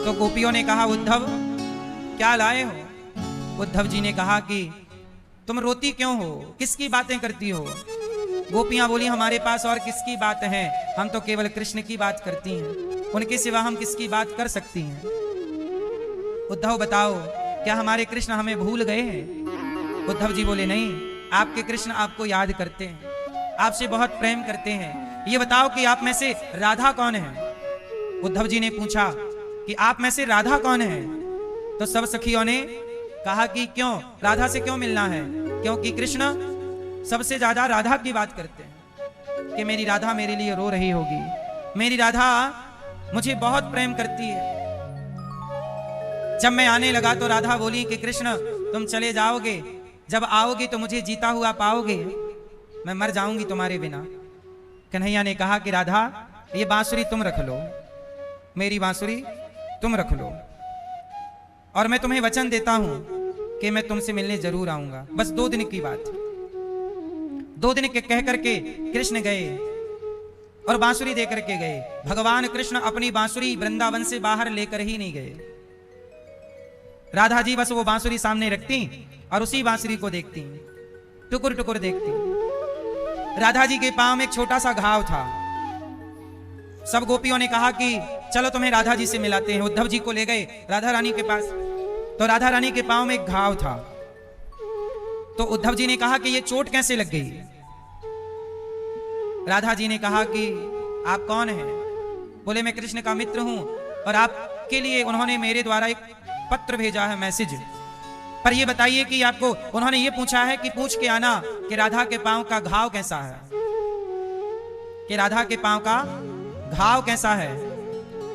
तो गोपियों ने कहा, उद्धव क्या लाए हो? उद्धव जी ने कहा कि तुम रोती क्यों हो, किसकी बातें करती हो? गोपियां बोली, हमारे पास और किसकी बात है, हम तो केवल कृष्ण की बात करती हैं, उनके सिवा हम किसकी बात कर सकती हैं? उद्धव बताओ, क्या हमारे कृष्ण हमें भूल गए हैं? उद्धव जी बोले, नहीं, आपके कृष्ण आपको याद करते हैं, आपसे बहुत प्रेम करते हैं। ये बताओ कि आप में से राधा कौन है? उद्धव जी ने पूछा कि आप में से राधा कौन है? तो सब सखियों ने कहा कि क्यों, राधा से क्यों मिलना है? क्योंकि कृष्ण सबसे ज्यादा राधा की बात करते हैं कि मेरी राधा मेरे लिए रो रही होगी, मेरी राधा मुझे बहुत प्रेम करती है। जब मैं आने लगा तो राधा बोली कि कृष्ण तुम चले जाओगे, जब आओगे तो मुझे जीता हुआ पाओगे, मैं मर जाऊंगी तुम्हारे बिना। कन्हैया ने कहा कि राधा, ये बांसुरी तुम रख लो, मेरी बांसुरी तुम रख लो, और मैं तुम्हें वचन देता हूं कि मैं तुमसे मिलने जरूर आऊंगा। बस 2 दिन की बात। 2 दिन के कह करके कृष्ण गए और बांसुरी दे करके गए। भगवान कृष्ण अपनी बांसुरी वृंदावन से बाहर लेकर ही नहीं गए। राधा जी बस वो बांसुरी सामने रखती और उसी बांसुरी को देखती, टुकुर टुकुर देखती। राधा जी के पांव में एक छोटा सा घाव था। सब गोपियों ने कहा कि चलो तुम्हें राधा जी से मिलाते हैं। उद्धव जी को ले गए राधा रानी के पास। तो राधा रानी के पांव में एक घाव था। तो उद्धव जी ने कहा कि ये चोट कैसे लग गई? राधा जी ने कहा कि आप कौन हैं? बोले, मैं कृष्ण का मित्र हूं और आपके लिए उन्होंने मेरे द्वारा एक पत्र भेजा है, मैसेज। पर ये बताइए कि आपको उन्होंने ये पूछा है कि पूछ के आना कि राधा के पांव का घाव कैसा है, कि राधा के पांव का घाव कैसा है।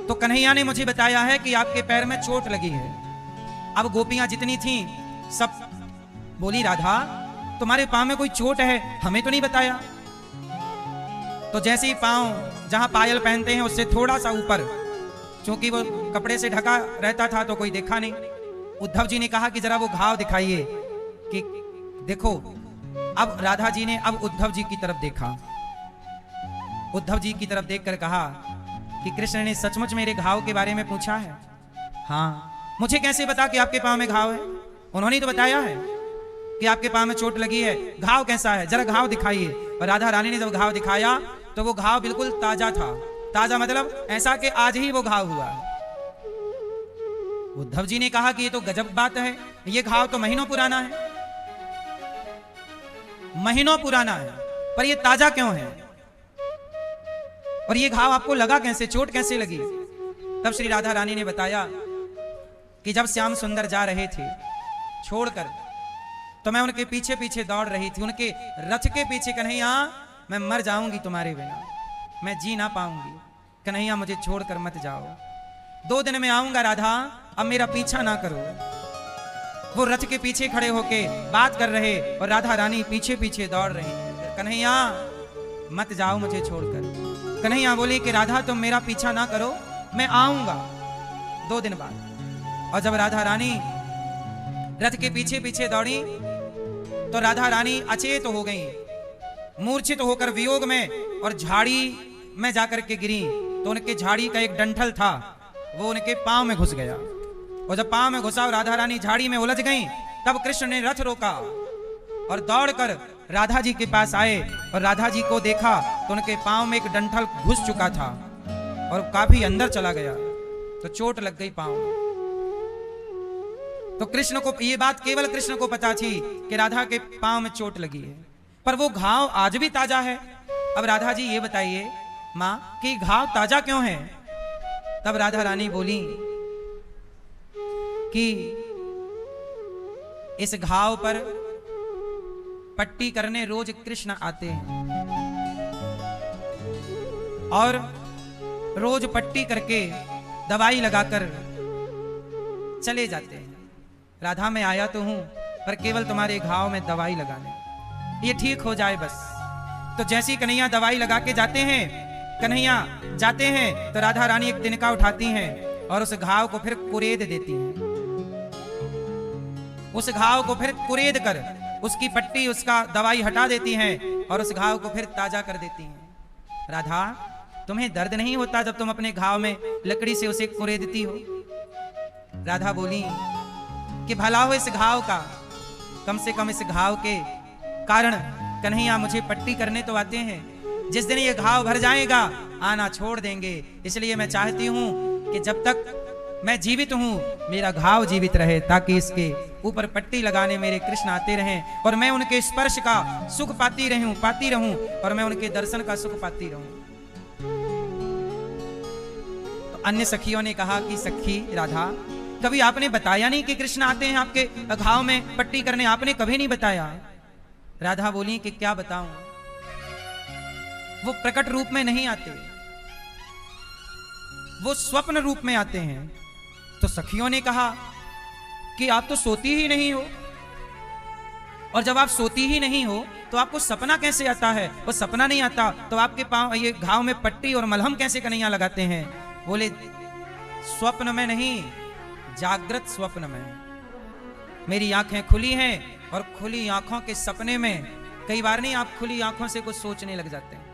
तो कन्हैया ने मुझे बताया है कि आपके पैर में चोट लगी है। अब गोपियां जितनी थीं सब बोली, राधा तुम्हारे पांव में कोई चोट है, हमें तो नहीं बताया। तो जैसे ही पांव जहां पायल पहनते हैं उससे थोड़ा सा ऊपर, क्योंकि वो कपड़े से ढका रहता था तो कोई देखा नहीं। उद्धव जी ने कहा कि जरा वो घाव दिखाइए कि देखो। अब राधा जी ने अब उद्धव जी की तरफ देखा। उद्धव जी की तरफ देखकर कहा कि कृष्ण ने सचमुच मेरे घाव के बारे में पूछा है? हाँ। मुझे कैसे बता कि आपके पांव में घाव है? उन्होंने तो बताया है कि आपके पांव में चोट लगी है। घाव कैसा है, जरा घाव दिखाइए। और राधा रानी ने जब घाव दिखाया तो वो घाव बिल्कुल ताजा था। ताजा मतलब ऐसा कि आज ही वो घाव हुआ। उद्धव जी ने कहा कि ये तो गजब बात है, ये घाव तो महीनों पुराना है, महीनों पुराना है, पर ये ताजा क्यों है? और ये घाव आपको लगा कैसे, चोट कैसे लगी? तब श्री राधा रानी ने बताया कि जब श्याम सुंदर जा रहे थे छोड़कर, तो मैं उनके पीछे पीछे दौड़ रही थी, उनके रथ के पीछे। कन्हैया मैं मर जाऊंगी तुम्हारे बिना, मैं जी ना पाऊंगी, कन्हैया मुझे छोड़कर मत जाओ। 2 दिन में आऊंगा राधा, अब मेरा पीछा ना करो। वो रथ के पीछे खड़े होके बात कर रहे और राधा रानी पीछे पीछे दौड़ रही। कन्हैया मत जाओ मुझे छोड़कर। कन्हैया बोली कि राधा तुम मेरा पीछा ना करो, मैं आऊंगा 2 दिन बाद। और जब राधा रानी रथ के पीछे पीछे दौड़ी तो राधा रानी अचेत हो गई, मूर्छित होकर वियोग में, और झाड़ी में जाकर के गिरी तो उनके झाड़ी का एक डंठल था, वो उनके पांव में घुस गया। और जब पांव में घुसा और राधा रानी झाड़ी में उलझ गईं, तब कृष्ण ने रथ रोका और दौड़कर राधा जी के पास आए और राधा जी को देखा तो उनके पांव में एक डंठल घुस चुका था और काफी अंदर चला गया, तो चोट लग गई पांव में। तो कृष्ण को ये बात केवल कृष्ण को पता थी कि राधा के पांव में चोट लगी है, पर वो घाव आज भी ताजा है। अब राधा जी ये बताइए मां कि घाव ताजा क्यों है? तब राधा रानी बोली कि इस घाव पर पट्टी करने रोज कृष्ण आते हैं और रोज पट्टी करके दवाई लगाकर चले जाते हैं। राधा मैं आया तो हूं पर केवल तुम्हारे घाव में दवाई लगाने, ये ठीक हो जाए बस। तो जैसी कन्हैया दवाई लगा के जाते हैं, कन्हैया जाते हैं तो राधा रानी एक तिनका उठाती हैं और उस घाव को फिर कुरेद देती हैं। उस घाव को फिर कुरेद कर उसकी पट्टी, उसका दवाई हटा देती हैं और उस घाव को फिर ताजा कर देती हैं। राधा तुम्हें दर्द नहीं होता जब तुम अपने घाव में लकड़ी से उसे कुरेदती हो? राधा बोली कि भला हो इस घाव का, कम से कम इस घाव के कारण कन्हैया मुझे पट्टी करने तो आते हैं, जिस दिन ये घाव भर जाएगा आना छोड़ देंगे। इसलिए मैं चाहती हूं कि जब तक मैं जीवित हूं मेरा घाव जीवित रहे, ताकि इसके ऊपर पट्टी लगाने मेरे कृष्ण आते रहें और मैं उनके स्पर्श का सुख पाती रहूं और मैं उनके दर्शन का सुख पाती रहूं। तो अन्य सखियों ने कहा कि सखी राधा, कभी आपने बताया नहीं कि कृष्ण आते हैं आपके घाव में पट्टी करने, आपने कभी नहीं बताया। राधा बोली कि क्या बताऊं, वो प्रकट रूप में नहीं आते, वो स्वप्न रूप में आते हैं। तो सखियों ने कहा कि आप तो सोती ही नहीं हो, और जब आप सोती ही नहीं हो तो आपको सपना कैसे आता है? वो सपना नहीं आता तो आपके पांव ये घाव में पट्टी और मलहम कैसे कन्हैया लगाते हैं? बोले स्वप्न में नहीं, जागृत स्वप्न में। मेरी आंखें खुली हैं और खुली आंखों के सपने में कई बार नहीं, आप खुली आंखों से कुछ सोचने लग जाते हैं,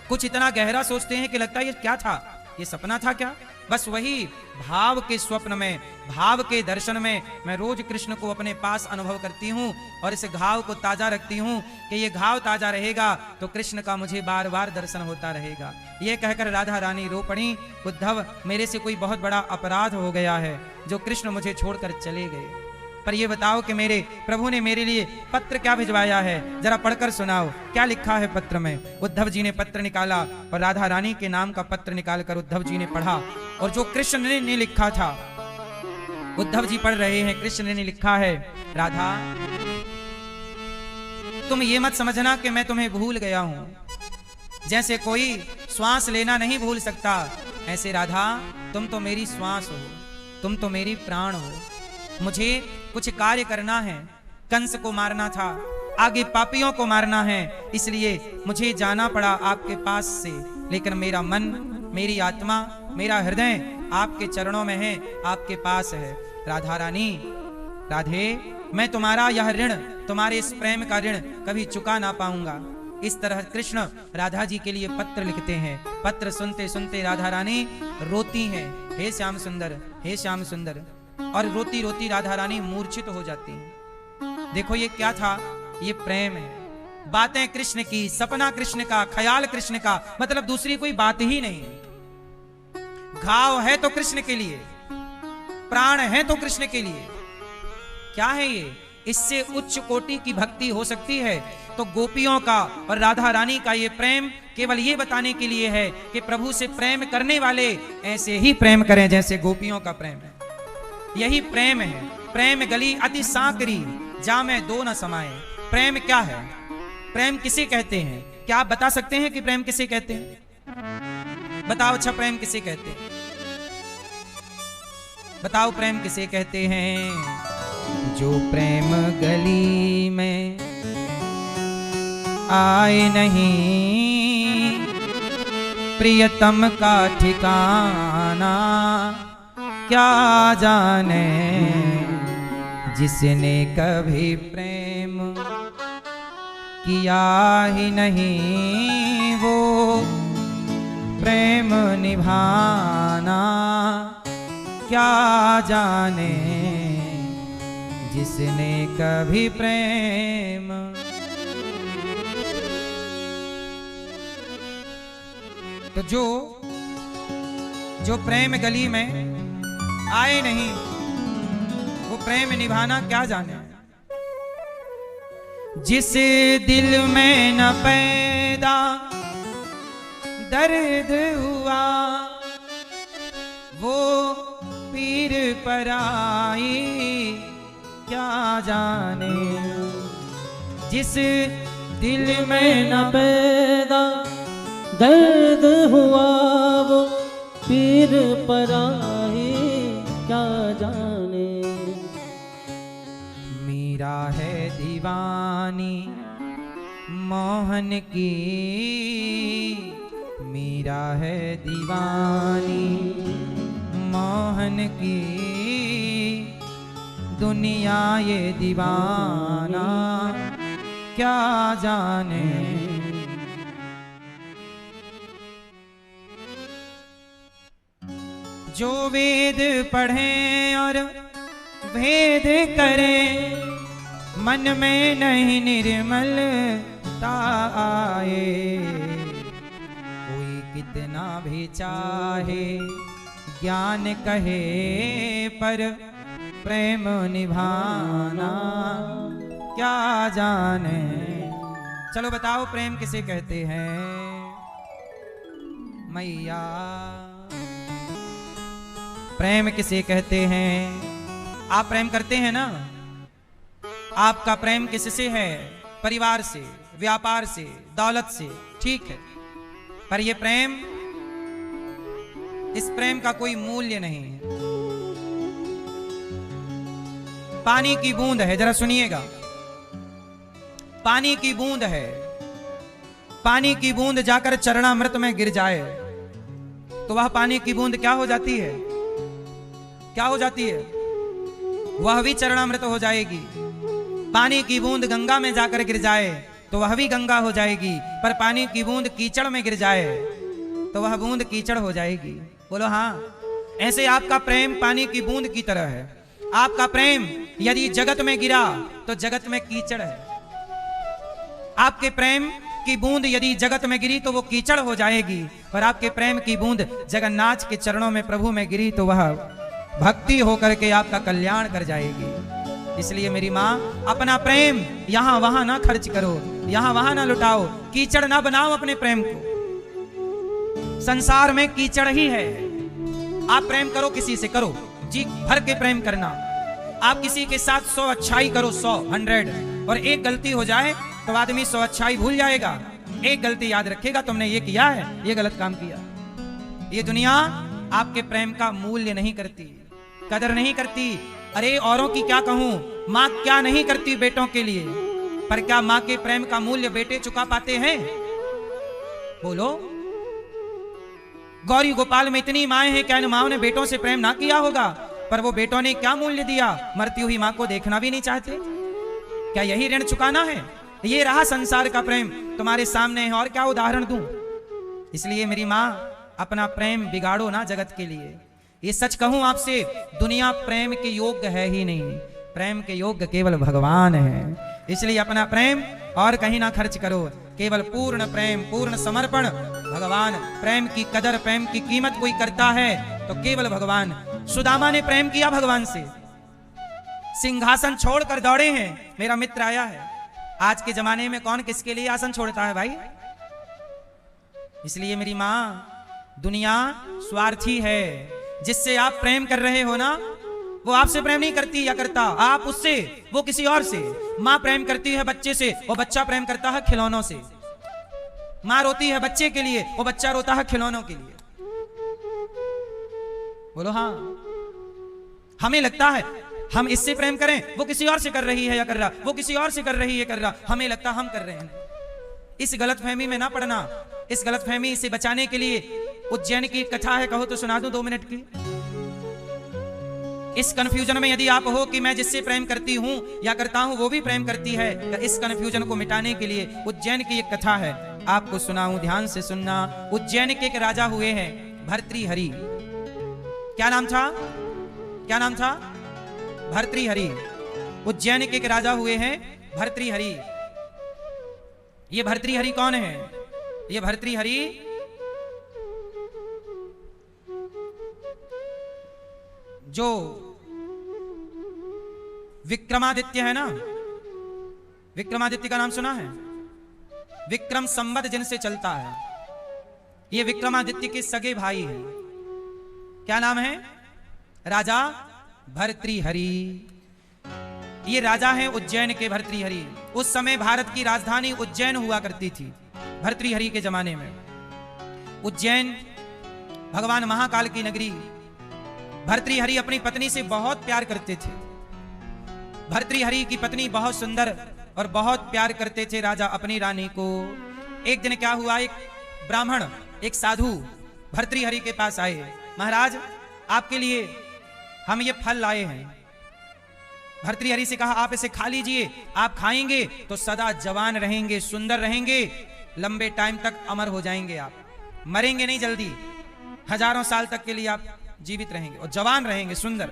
कुछ इतना गहरा सोचते हैं कि लगता है ये क्या था, ये सपना था क्या? बस वही भाव के स्वप्न में, भाव के दर्शन में मैं रोज कृष्ण को अपने पास अनुभव करती हूँ और इस घाव को ताजा रखती हूँ कि ये घाव ताजा रहेगा तो कृष्ण का मुझे बार बार दर्शन होता रहेगा। ये कहकर राधा रानी रो पड़ी, उद्धव मेरे से कोई बहुत बड़ा अपराध हो गया है जो कृष्ण मुझे छोड़कर चले गए। पर ये बताओ कि मेरे प्रभु ने मेरे लिए पत्र क्या भिजवाया है, जरा पढ़कर सुनाओ, क्या लिखा है पत्र में? उद्धव जी ने पत्र निकाला और राधा रानी के नाम का पत्र निकालकर उद्धव जी ने पढ़ा, और जो कृष्ण ने लिखा था उद्धव जी पढ़ रहे हैं। कृष्ण ने लिखा है, राधा तुम ये मत समझना कि मैं तुम्हें भूल गया हूं, जैसे कोई श्वास लेना नहीं भूल सकता, ऐसे राधा तुम तो मेरी श्वास हो, तुम तो मेरी प्राण हो। मुझे कुछ कार्य करना है, कंस को मारना था, आगे पापियों को मारना है, इसलिए मुझे जाना पड़ा आपके पास से, लेकिन मेरा मन, मेरी आत्मा, मेरा हृदय आपके चरणों में है, आपके पास है। राधा रानी, राधे मैं तुम्हारा यह ऋण, तुम्हारे इस प्रेम का ऋण कभी चुका ना पाऊंगा। इस तरह कृष्ण राधा जी के लिए पत्र लिखते हैं। पत्र सुनते सुनते राधा रानी रोती हैं, हे श्याम सुंदर, हे श्याम सुंदर, और रोती रोती राधा रानी मूर्छित हो जाती हैं। देखो ये क्या था, ये प्रेम है। बातें कृष्ण की, सपना कृष्ण का, ख्याल कृष्ण का, मतलब दूसरी कोई बात ही नहीं। घाव है तो कृष्ण के लिए, प्राण है तो कृष्ण के लिए। क्या है ये? इससे उच्च कोटि की भक्ति हो सकती है तो गोपियों का और राधा रानी का ये प्रेम केवल ये बताने के लिए है कि प्रभु से प्रेम करने वाले ऐसे ही प्रेम करें जैसे गोपियों का प्रेम है। यही प्रेम है। प्रेम गली अति सांकरी, जामे दो न समाए। प्रेम क्या है? प्रेम किसे कहते हैं? क्या आप बता सकते हैं कि प्रेम किसे कहते हैं? बताओ अच्छा, प्रेम किसे कहते हैं? बताओ प्रेम किसे कहते हैं? जो प्रेम गली में आए नहीं, प्रियतम का ठिकाना क्या जाने, जिसने कभी प्रेम किया ही नहीं वो प्रेम निभाना, क्या जाने जिसने कभी प्रेम। तो जो प्रेम गली में आए नहीं, वो प्रेम निभाना क्या जाने। जिस दिल में न पैदा दर्द हुआ, वो पीर पर आई क्या जाने। जिस दिल में न पैदा दर्द हुआ, वो पीर पर आई क्या जाने। मीरा है दीवानी मोहन की, मीरा है दीवानी मोहन की, दुनिया ये दीवाना क्या जाने। जो वेद पढ़ें और भेद करें, मन में नहीं निर्मलता आए। कोई कितना भी चाहे ज्ञान कहे, पर प्रेम निभाना क्या जाने। चलो बताओ प्रेम किसे कहते हैं मैया, प्रेम किसे कहते हैं। आप प्रेम करते हैं ना, आपका प्रेम किससे है, परिवार से, व्यापार से, दौलत से, ठीक है। पर ये प्रेम, इस प्रेम का कोई मूल्य नहीं है। पानी की बूंद है, जरा सुनिएगा, पानी की बूंद है, पानी की बूंद जाकर चरणामृत में गिर जाए तो वह पानी की बूंद क्या हो जाती है, क्या हो जाती है, वह भी चरणामृत हो जाएगी। पानी की बूंद गंगा में जाकर गिर जाए तो वह भी गंगा हो जाएगी, पर पानी की बूंद कीचड़ में गिर जाए तो वह बूंद कीचड़ हो जाएगी। बोलो हाँ। ऐसे आपका प्रेम पानी की बूंद की तरह है। आपका प्रेम यदि जगत में गिरा तो जगत में कीचड़ है। आपके प्रेम की बूंद यदि जगत में गिरी तो वो कीचड़ हो जाएगी, पर आपके प्रेम की बूंद जगन्नाथ के चरणों में, प्रभु में गिरी तो वह भक्ति होकर के आपका कल्याण कर जाएगी। इसलिए मेरी माँ, अपना प्रेम यहां वहां ना खर्च करो, यहां वहां ना लुटाओ, कीचड़ ना बनाओ अपने प्रेम को। संसार में कीचड़ ही है। आप प्रेम करो, किसी से करो, जी भर के प्रेम करना। आप किसी के साथ 100 अच्छाई करो, 100 और एक गलती हो जाए तो आदमी 100 अच्छाई भूल जाएगा, एक गलती याद रखेगा, तुमने ये किया है, ये गलत काम किया। ये दुनिया आपके प्रेम का मूल्य नहीं करती, कदर नहीं करती। अरे औरों की क्या कहूं, माँ क्या नहीं करती बेटों के लिए, पर क्या माँ के प्रेम का मूल्य बेटे चुका पाते हैं? बोलो। गौरी गोपाल में इतनी माएं हैं, क्या इन माओं ने बेटों से प्रेम ना किया होगा? पर वो बेटों ने क्या मूल्य दिया, मरती हुई माँ को देखना भी नहीं चाहते। क्या यही ऋण चुकाना है? ये रहा संसार का प्रेम, तुम्हारे सामने है, और क्या उदाहरण दूं। इसलिए मेरी माँ, अपना प्रेम बिगाड़ो ना जगत के लिए। ये सच कहूं आपसे, दुनिया प्रेम के योग्य है ही नहीं, प्रेम के योग्य केवल भगवान है। इसलिए अपना प्रेम और कहीं ना खर्च करो, केवल पूर्ण प्रेम, पूर्ण समर्पण भगवान। प्रेम की कदर, प्रेम की कीमत कोई करता है तो केवल भगवान। सुदामा ने प्रेम किया भगवान से, सिंहासन छोड़कर दौड़े हैं। मेरा मित्र आया है। आज के जमाने में कौन किसके लिए आसन छोड़ता है भाई? इसलिए मेरी मां, दुनिया स्वार्थी है। जिससे आप प्रेम कर रहे हो ना, वो आपसे प्रेम नहीं करती या करता, आप उससे, वो किसी और से। मां प्रेम करती है बच्चे से, वो बच्चा प्रेम करता है खिलौनों से। मां रोती है बच्चे के लिए, वो बच्चा रोता है खिलौनों के लिए। बोलो हाँ। हमें लगता है हम इससे प्रेम करें, वो किसी और से कर रही है या कर रहा, वो किसी और से कर रही है कर रहा, हमें लगता हम कर रहे हैं। इस गलतफहमी में ना पड़ना। इस गलतफहमी से बचाने के लिए उज्जैन की एक कथा है, कहो तो सुना दूं 2 मिनट की। इस कंफ्यूजन में यदि आप हो कि मैं जिससे प्रेम करती हूं या करता हूं वो भी प्रेम करती है, तो इस कंफ्यूजन को मिटाने के लिए उज्जैन की एक कथा है, आपको सुनाऊं, ध्यान से सुनना। उज्जैन के एक राजा हुए हैं भर्तृहरि। क्या नाम था? क्या नाम था? भर्तृहरि। उज्जैन के एक राजा हुए हैं भर्तृहरि। ये भर्तृहरि कौन है? ये भर्तृहरि जो विक्रमादित्य है ना, विक्रमादित्य का नाम सुना है? विक्रम संवत जिनसे चलता है, ये विक्रमादित्य के सगे भाई हैं। क्या नाम है? राजा भर्तृहरि। ये राजा हैं उज्जैन के भर्तृहरि। उस समय भारत की राजधानी उज्जैन हुआ करती थी भर्तृहरि के जमाने में। उज्जैन भगवान महाकाल की नगरी। भर्तृहरि अपनी पत्नी से बहुत प्यार करते थे। भर्तृहरि की पत्नी बहुत सुंदर और बहुत प्यार करते थे राजा अपनी रानी को। एक दिन क्या हुआ, एक ब्राह्मण, एक साधु भर्तृहरि के पास आए। महाराज, आपके लिए हम ये फल लाए हैं। भर्तृहरि से कहा, आप इसे खा लीजिए, आप खाएंगे तो सदा जवान रहेंगे, सुंदर रहेंगे, लंबे टाइम तक अमर हो जाएंगे, आप मरेंगे नहीं जल्दी, हजारों साल तक के लिए आप जीवित रहेंगे और जवान रहेंगे, सुंदर।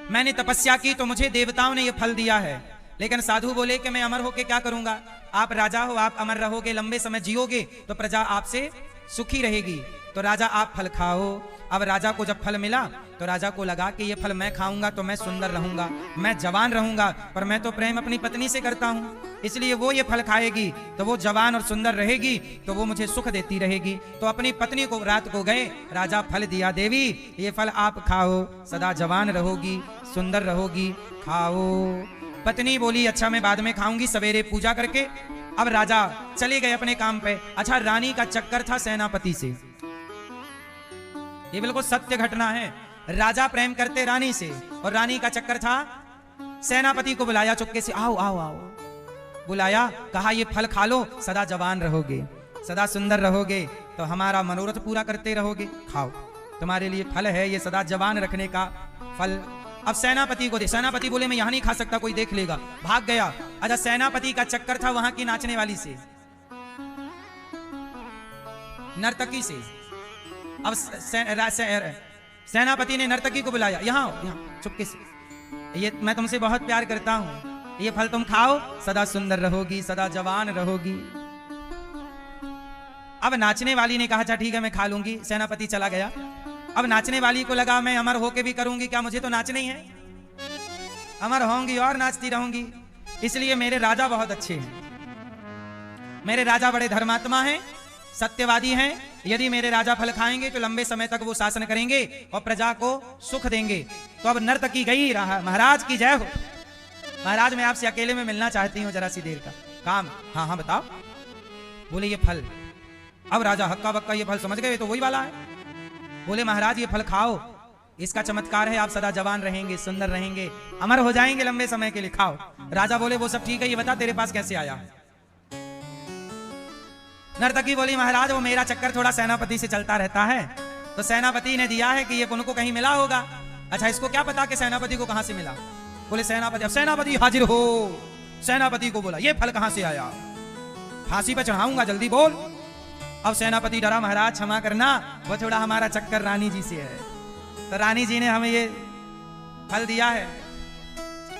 मैंने तपस्या की तो मुझे देवताओं ने यह फल दिया है। लेकिन साधु बोले कि मैं अमर होके क्या करूंगा? आप राजा हो, आप अमर रहोगे, लंबे समय जियोगे तो प्रजा आपसे सुखी रहेगी। तो राजा आप फल खाओ। अब राजा को जब फल मिला तो राजा को लगा कि ये फल मैं खाऊंगा तो मैं सुंदर रहूंगा, मैं जवान रहूंगा, पर मैं तो प्रेम अपनी पत्नी से करता हूं, इसलिए वो ये फल खाएगी तो वो जवान और सुंदर रहेगी, तो वो मुझे सुख देती रहेगी। तो अपनी पत्नी को रात को गए, राजा फल दिया, देवी ये फल आप खाओ, सदा जवान रहोगी, सुंदर रहोगी, खाओ। पत्नी बोली अच्छा मैं बाद में खाऊंगी, सवेरे पूजा करके। अब राजा चले गए अपने काम पे। अच्छा, रानी का चक्कर था सेनापति से, ये बिल्कुल सत्य घटना है। राजा प्रेम करते रानी से और रानी का चक्कर था सेनापति को बुलाया चुपके से, आओ आओ आओ, बुलाया, कहा ये फल खा लो, सदा जवान रहोगे, सदा सुंदर रहोगे, तो हमारा मनोरथ पूरा करते रहोगे, खाओ, तुम्हारे लिए फल है ये सदा जवान रखने का फल। अब सेनापति को दे। सेनापति बोले मैं यहां नहीं खा सकता, कोई देख लेगा, भाग गया। अच्छा, सेनापति का चक्कर था वहां की नाचने वाली से, नर्तकी से। अब सेनापति ने नर्तकी को बुलाया, यहां चुपके से, ये मैं तुमसे बहुत प्यार करता हूं, ये फल तुम खाओ, सदा सुंदर रहोगी, सदा जवान रहोगी। अब नाचने वाली ने कहा अच्छा ठीक है मैं खा लूंगी। सेनापति चला गया। अब नाचने वाली को लगा मैं अमर होके भी करूंगी क्या, मुझे तो नाचना ही है, अमर होंगी और नाचती रहूंगी, इसलिए मेरे राजा बहुत अच्छे हैं, मेरे राजा बड़े धर्मात्मा हैं, सत्यवादी हैं। यदि मेरे राजा फल खाएंगे तो लंबे समय तक वो शासन करेंगे और प्रजा को सुख देंगे। तो अब नर्तकी गई, रहा महाराज की जय हो। महाराज मैं आपसे अकेले में मिलना चाहती हूँ, जरा सी देर का काम। हाँ हाँ बताओ। बोले ये फल। अब राजा हक्का बक्का ये फल समझ गए, तो वही वाला है। बोले महाराज ये फल खाओ, इसका चमत्कार है आप सदा जवान रहेंगे, सुंदर रहेंगे, अमर हो जाएंगे लंबे समय के लिए, खाओ। राजा बोले वो सब ठीक है, ये बता तेरे पास कैसे आया? नर्तकी बोली महाराज वो मेरा चक्कर थोड़ा सेनापति से चलता रहता है, तो सेनापति ने दिया है कि ये उनको कहीं मिला होगा। अच्छा, इसको क्या पता कि सेनापति को कहां से मिला? बोले सेनापति। अब सेनापति हाजिर हो, सेनापति को बोला ये फल कहां से आया, फांसी पे चढ़ाऊंगा, जल्दी बोल। अब सेनापति डरा, महाराज क्षमा करना, वो थोड़ा हमारा चक्कर रानी जी से है, तो रानी जी ने हमें ये फल दिया है,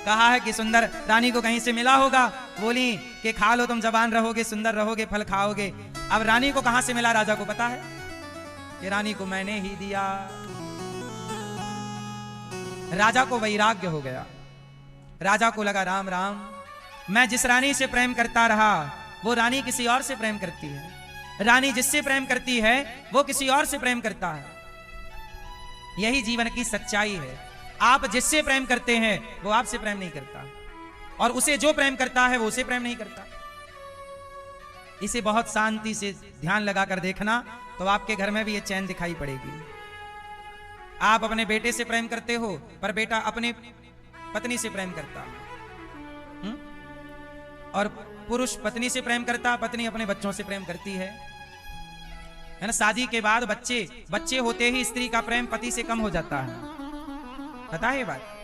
कहा है कि सुंदर रानी को कहीं से मिला होगा, बोली कि खा लो तुम जवान रहोगे, सुंदर रहोगे, फल खाओगे। अब रानी को कहां से मिला राजा को पता है कि रानी को मैंने ही दिया। राजा को वैराग्य हो गया। राजा को लगा राम राम, मैं जिस रानी से प्रेम करता रहा वो रानी किसी और से प्रेम करती है, रानी जिससे प्रेम करती है वो किसी और से प्रेम करता है। यही जीवन की सच्चाई है। आप जिससे प्रेम करते हैं वो आपसे प्रेम नहीं करता, और उसे जो प्रेम करता है वो उसे प्रेम नहीं करता। इसे बहुत शांति से ध्यान लगाकर देखना तो आपके घर में भी ये चैन दिखाई पड़ेगी। आप अपने बेटे से प्रेम करते हो पर बेटा अपने पत्नी से प्रेम करता, और पुरुष पत्नी से प्रेम करता, पत्नी अपने बच्चों से प्रेम करती है ना। शादी के बाद बच्चे होते ही स्त्री का प्रेम पति से कम हो जाता है। पता है ये बात?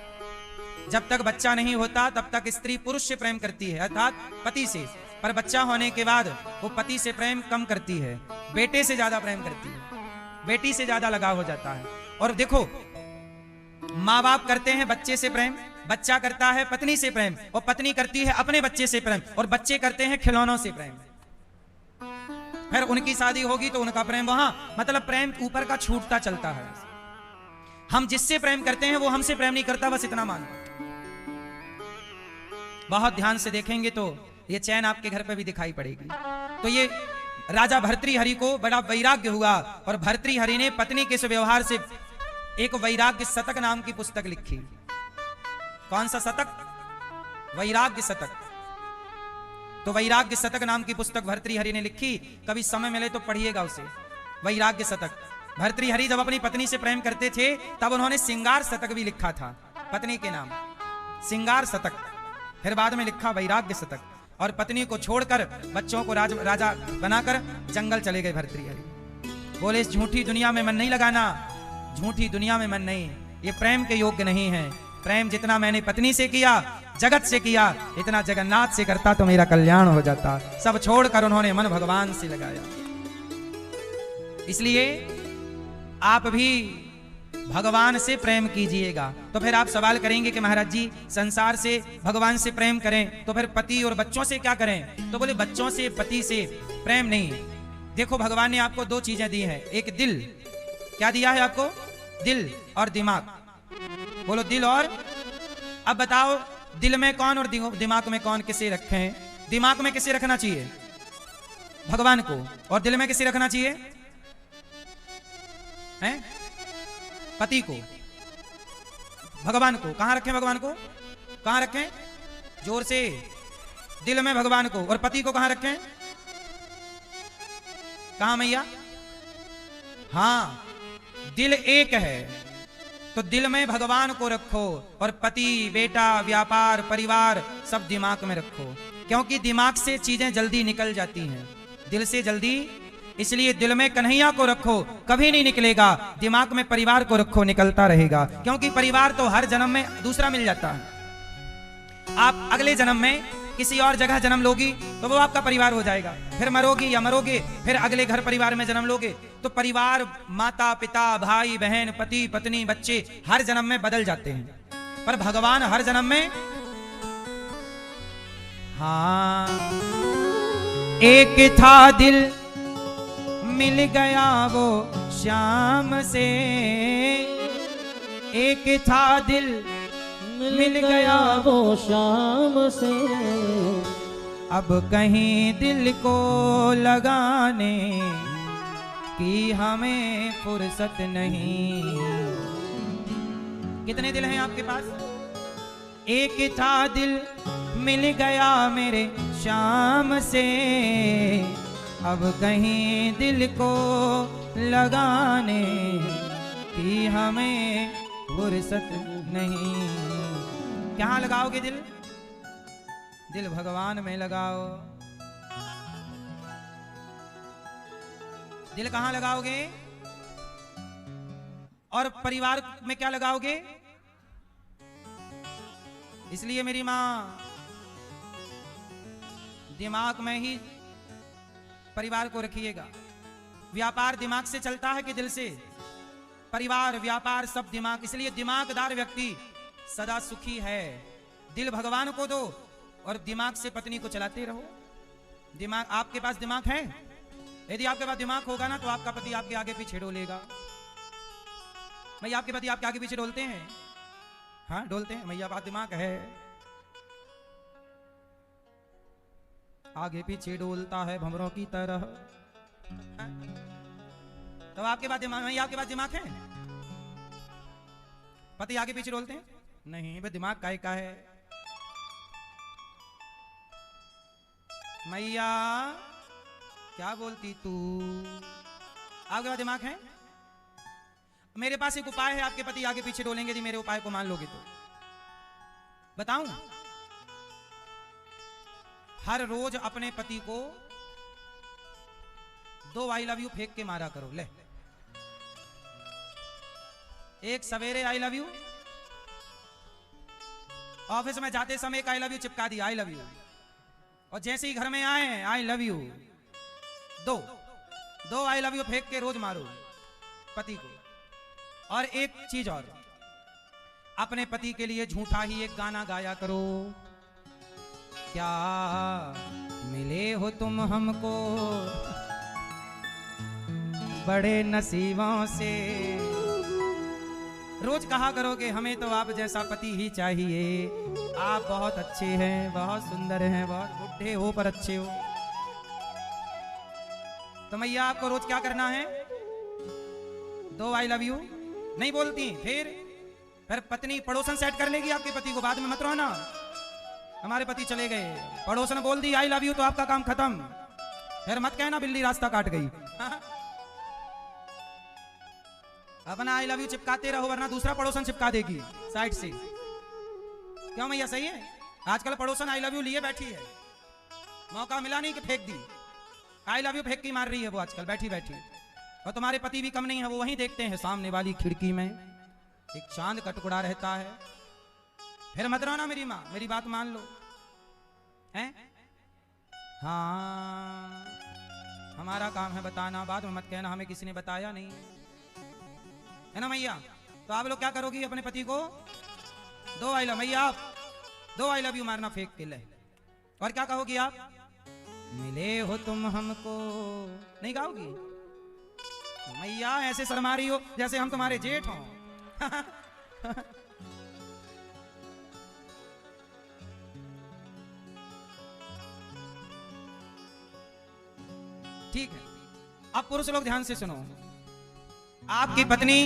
जब तक बच्चा नहीं होता तब तक स्त्री पुरुष से प्रेम करती है, अर्थात पति से। पर बच्चा होने के बाद वो पति से प्रेम कम करती है, बेटे से ज्यादा प्रेम करती है, बेटी से ज्यादा लगाव हो जाता है। और देखो, माँ बाप करते हैं बच्चे से प्रेम, बच्चा करता है पत्नी से प्रेम, और पत्नी करती है अपने बच्चे से प्रेम, और बच्चे करते हैं खिलौनों से प्रेम। फिर उनकी शादी होगी तो उनका प्रेम वहां, मतलब प्रेम ऊपर का छूटता चलता है। हम जिससे प्रेम करते हैं वो हमसे प्रेम नहीं करता, बस इतना मानो। बहुत ध्यान से देखेंगे तो ये चैन आपके घर पे भी दिखाई पड़ेगी। तो ये राजा भर्तृहरि को बड़ा वैराग्य हुआ, और भर्तृहरि ने पत्नी के व्यवहार से एक वैराग्य शतक नाम की पुस्तक लिखी। कौन सा शतक? वैराग्य शतक। तो वैराग्य शतक नाम की पुस्तक भर्तृहरि ने लिखी, कभी समय मिले तो पढ़िएगा उसे, वैराग्य शतक। भर्तृहरि जब अपनी पत्नी से प्रेम करते थे तब उन्होंने सिंगार शतक भी लिखा था पत्नी के नाम, सिंगार शतक। फिर बाद में लिखा वैराग्य शतक, और पत्नी को छोड़कर बच्चों को राजा बनाकर जंगल चले गए भर्तृहरि। बोले इस झूठी दुनिया में मन नहीं लगाना, झूठी दुनिया में मन नहीं, ये प्रेम के योग्य नहीं है। प्रेम जितना मैंने पत्नी से किया, जगत से किया, इतना जगन्नाथ से करता तो मेरा कल्याण हो जाता। सब छोड़कर उन्होंने मन भगवान से लगाया। इसलिए आप भी भगवान से प्रेम कीजिएगा। तो फिर आप सवाल करेंगे कि महाराज जी संसार से भगवान से प्रेम करें तो फिर पति और बच्चों से क्या करें? तो बोले बच्चों से पति से प्रेम नहीं। देखो भगवान ने आपको दो चीजें दी हैं, एक दिल, क्या दिया है आपको? दिल और दिमाग। बोलो दिल और, अब बताओ दिल में कौन और दिमाग में कौन किसे रखें? दिमाग में किसे रखना चाहिए? भगवान को। और दिल में किसे रखना चाहिए? हैं? पति को, भगवान को। कहां रखें भगवान को? कहां रखें? जोर से। दिल में भगवान को। और पति को कहां रखें? कहां मैया? हाँ, दिल एक है तो दिल में भगवान को रखो, और पति, बेटा, व्यापार, परिवार सब दिमाग में रखो, क्योंकि दिमाग से चीजें जल्दी निकल जाती हैं, दिल से जल्दी। इसलिए दिल में कन्हैया को रखो, कभी नहीं निकलेगा। दिमाग में परिवार को रखो, निकलता रहेगा, क्योंकि परिवार तो हर जन्म में दूसरा मिल जाता है। आप अगले जन्म में किसी और जगह जन्म लोगी तो वो आपका परिवार हो जाएगा, फिर मरोगी या मरोगे फिर अगले घर परिवार में जन्म लोगे। तो परिवार माता पिता भाई बहन पति पत्नी बच्चे हर जन्म में बदल जाते हैं, पर भगवान हर जन्म में। हाँ, एक था दिल मिल गया वो श्याम से, एक था दिल मिल गया वो शाम से, अब कहीं दिल को लगाने की हमें फुर्सत नहीं। कितने दिल हैं आपके पास? एक था दिल मिल गया मेरे श्याम से, अब कहीं दिल को लगाने की हमें फुर्सत नहीं। कहाँ लगाओगे दिल? दिल भगवान में लगाओ। दिल कहाँ लगाओगे? और परिवार में क्या लगाओगे? इसलिए मेरी मां दिमाग में ही परिवार को रखिएगा। व्यापार दिमाग से चलता है कि दिल से? परिवार व्यापार सब दिमाग। इसलिए दिमागदार व्यक्ति सदा सुखी है। दिल भगवान को दो और दिमाग से पत्नी को चलाते रहो। दिमाग, आपके पास दिमाग है? यदि आपके पास दिमाग होगा ना तो आपका पति आपके आगे पीछे डोलेगा। मैया आपके पति आपके आगे पीछे डोलते हैं? हाँ डोलते हैं। मैया बात दिमाग है, आगे पीछे डोलता है भंवरों की तरह। तो आपके पास दिमाग, मैया आपके पास दिमाग है? पति आगे पीछे डोलते हैं? नहीं, भाई दिमाग काहे का है? मैया क्या बोलती तू? आपके पास दिमाग है? मेरे पास एक उपाय है, आपके पति आगे पीछे डोलेंगे यदि मेरे उपाय को मान लोगे तो। बताऊं? हर रोज अपने पति को 2 आई लव यू फेंक के मारा करो। ले, एक सवेरे आई लव यू ऑफिस में जाते समय एक आई लव यू चिपका दिया, आई लव यू, और जैसे ही घर में आए आई लव यू, दो आई लव यू फेंक के रोज मारो पति को। और एक चीज और, अपने पति के लिए झूठा ही एक गाना गाया करो, क्या मिले हो तुम हमको बड़े नसीबों से। रोज कहा करो कि हमें तो आप जैसा पति ही चाहिए, आप बहुत अच्छे हैं, बहुत सुंदर हैं, बहुत बुढ़े हो पर अच्छे हो। तो मैया आपको रोज क्या करना है, 2 आई लव यू नहीं बोलती, फिर पत्नी पड़ोसन सेट कर लेगी आपके पति को, बाद में मत रोना हमारे पति चले गए, पड़ोसन बोल दी आई लव यू तो आपका काम खत्म, फिर मत कहना बिल्ली रास्ता काट गई। अपना आई लव यू चिपकाते रहो, वरना दूसरा पड़ोसन चिपका देगी साइड से। क्यों मैया, सही है? आजकल पड़ोसन आई लव यू लिए बैठी है, मौका मिला नहीं कि फेंक दी, आई लव यू फेंक के मार रही है वो आजकल बैठी बैठी। और तुम्हारे पति भी कम नहीं है, वो वहीं देखते हैं सामने वाली खिड़की में एक चांद का टुकड़ा रहता है। फिर मत रोना मेरी माँ, मेरी बात मान लो, हैं? हाँ, हमारा काम है बताना, बाद में मत कहना हमें किसी ने बताया नहीं, है ना मैया? तो आप लोग क्या करोगी, अपने पति को 2 आई लव, मैया आप 2 आई लव यू मारना फेंक के ले, और क्या कहोगी आप, मिले हो तुम हमको, नहीं गाओगी? मैया ऐसे शर्मा रही हो जैसे हम तुम्हारे जेठ हों। ठीक है, अब पुरुष लोग ध्यान से सुनो, आपकी पत्नी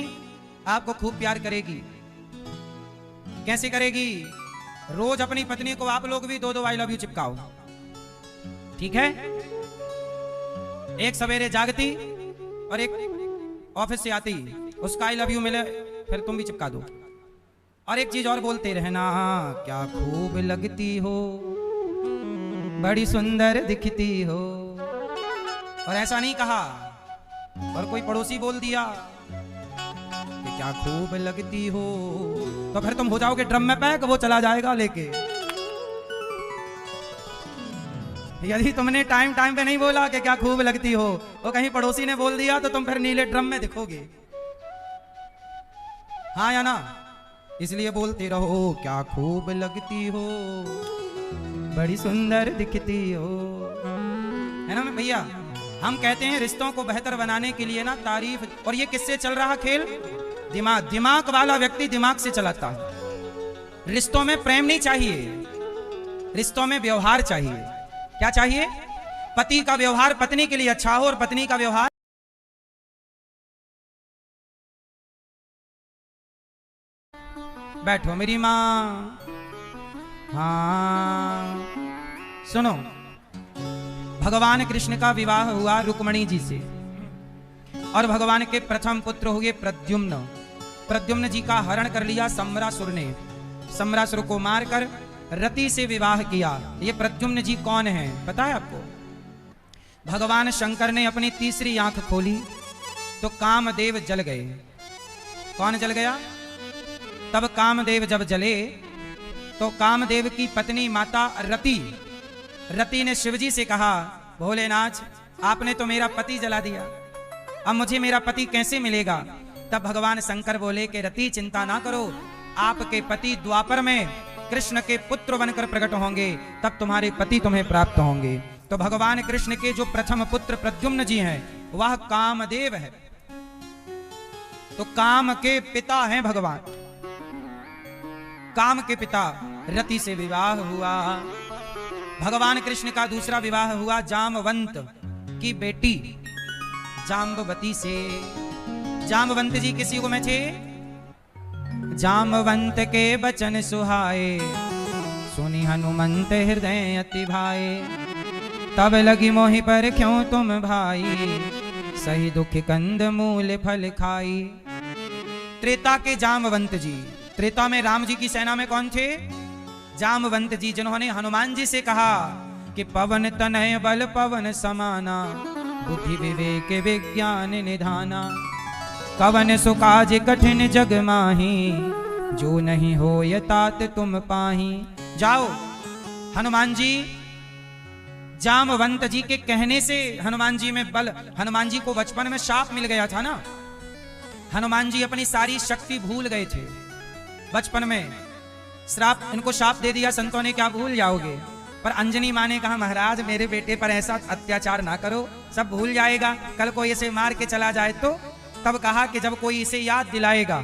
आपको खूब प्यार करेगी। कैसे करेगी? रोज अपनी पत्नी को आप लोग भी 2 आई लव यू चिपकाओ, ठीक है? एक सवेरे जागती और एक ऑफिस से आती, उसका आई लव यू मिले फिर तुम भी चिपका दो। और एक चीज और बोलते रहना, क्या खूब लगती हो, बड़ी सुंदर दिखती हो। और ऐसा नहीं कहा और कोई पड़ोसी बोल दिया कि क्या खूब लगती हो, तो फिर तुम हो जाओगे ड्रम में पैक, वो चला जाएगा लेके। यदि तुमने टाइम पे नहीं बोला कि क्या खूब लगती हो, वो कहीं पड़ोसी ने बोल दिया तो तुम फिर नीले ड्रम में दिखोगे, हाँ या ना? इसलिए बोलते रहो, क्या खूब लगती हो, बड़ी सुंदर दिखती हो, है ना भैया? हम कहते हैं रिश्तों को बेहतर बनाने के लिए ना तारीफ, और ये किससे चल रहा खेल? दिमाग वाला व्यक्ति दिमाग से चलाता है। रिश्तों में प्रेम नहीं चाहिए, रिश्तों में व्यवहार चाहिए। क्या चाहिए? पति का व्यवहार पत्नी के लिए अच्छा हो और पत्नी का व्यवहार, बैठो मेरी माँ, हाँ सुनो, भगवान कृष्ण का विवाह हुआ रुक्मणी जी से, और भगवान के प्रथम पुत्र हुए प्रद्युम्न। प्रद्युम्न जी का हरण कर लिया सम्रासुर ने, सम्रासुर को मारकर रति से विवाह किया। ये प्रद्युम्न जी कौन है पता है आपको? भगवान शंकर ने अपनी तीसरी आंख खोली तो कामदेव जल गए। कौन जल गया? तब कामदेव जब जले तो कामदेव की पत्नी माता रति ने शिवजी से कहा, भोलेनाथ आपने तो मेरा पति जला दिया, अब मुझे मेरा पति कैसे मिलेगा? तब भगवान शंकर बोले कि रति चिंता ना करो, आपके पति द्वापर में कृष्ण के पुत्र बनकर प्रकट होंगे, तब तुम्हारे पति तुम्हें प्राप्त होंगे। तो भगवान कृष्ण के जो प्रथम पुत्र प्रद्युम्न जी हैं वह कामदेव है, तो काम के पिता हैं भगवान। काम के पिता रति से विवाह हुआ। भगवान कृष्ण का दूसरा विवाह हुआ जामवंत की बेटी जाम्बवती से। जामवंत जी किस युग में थे? जामवंत के बचन सुहाए, सुनी हनुमंत हृदय अति भाए। तब लगी मोहि पर क्यों तुम भाई, सही दुख कंद मूल फल खाई। त्रेता के जामवंत जी, त्रेता में राम जी की सेना में कौन थे? जामवंत जी, जिन्होंने हनुमान जी से कहा कि पवन तनय बल पवन समाना, बुद्धि विवेक विज्ञान निधाना। कवन सुकाज कठिन जग माही, जो नहीं हो ये तात तुम पाही। जाओ। हनुमान जी, जामवंत जी के कहने से हनुमान जी में बल, हनुमान जी को बचपन में शाप मिल गया था ना, हनुमान जी अपनी सारी शक्ति भूल गए थे बचपन में, श्राप इनको शाप दे दिया संतों ने, क्या भूल जाओगे। पर अंजनी माँ ने कहा महाराज मेरे बेटे पर ऐसा अत्याचार ना करो, सब भूल जाएगा, कल को इसे मार के चला जाए तो। तब कहा कि जब कोई इसे याद दिलाएगा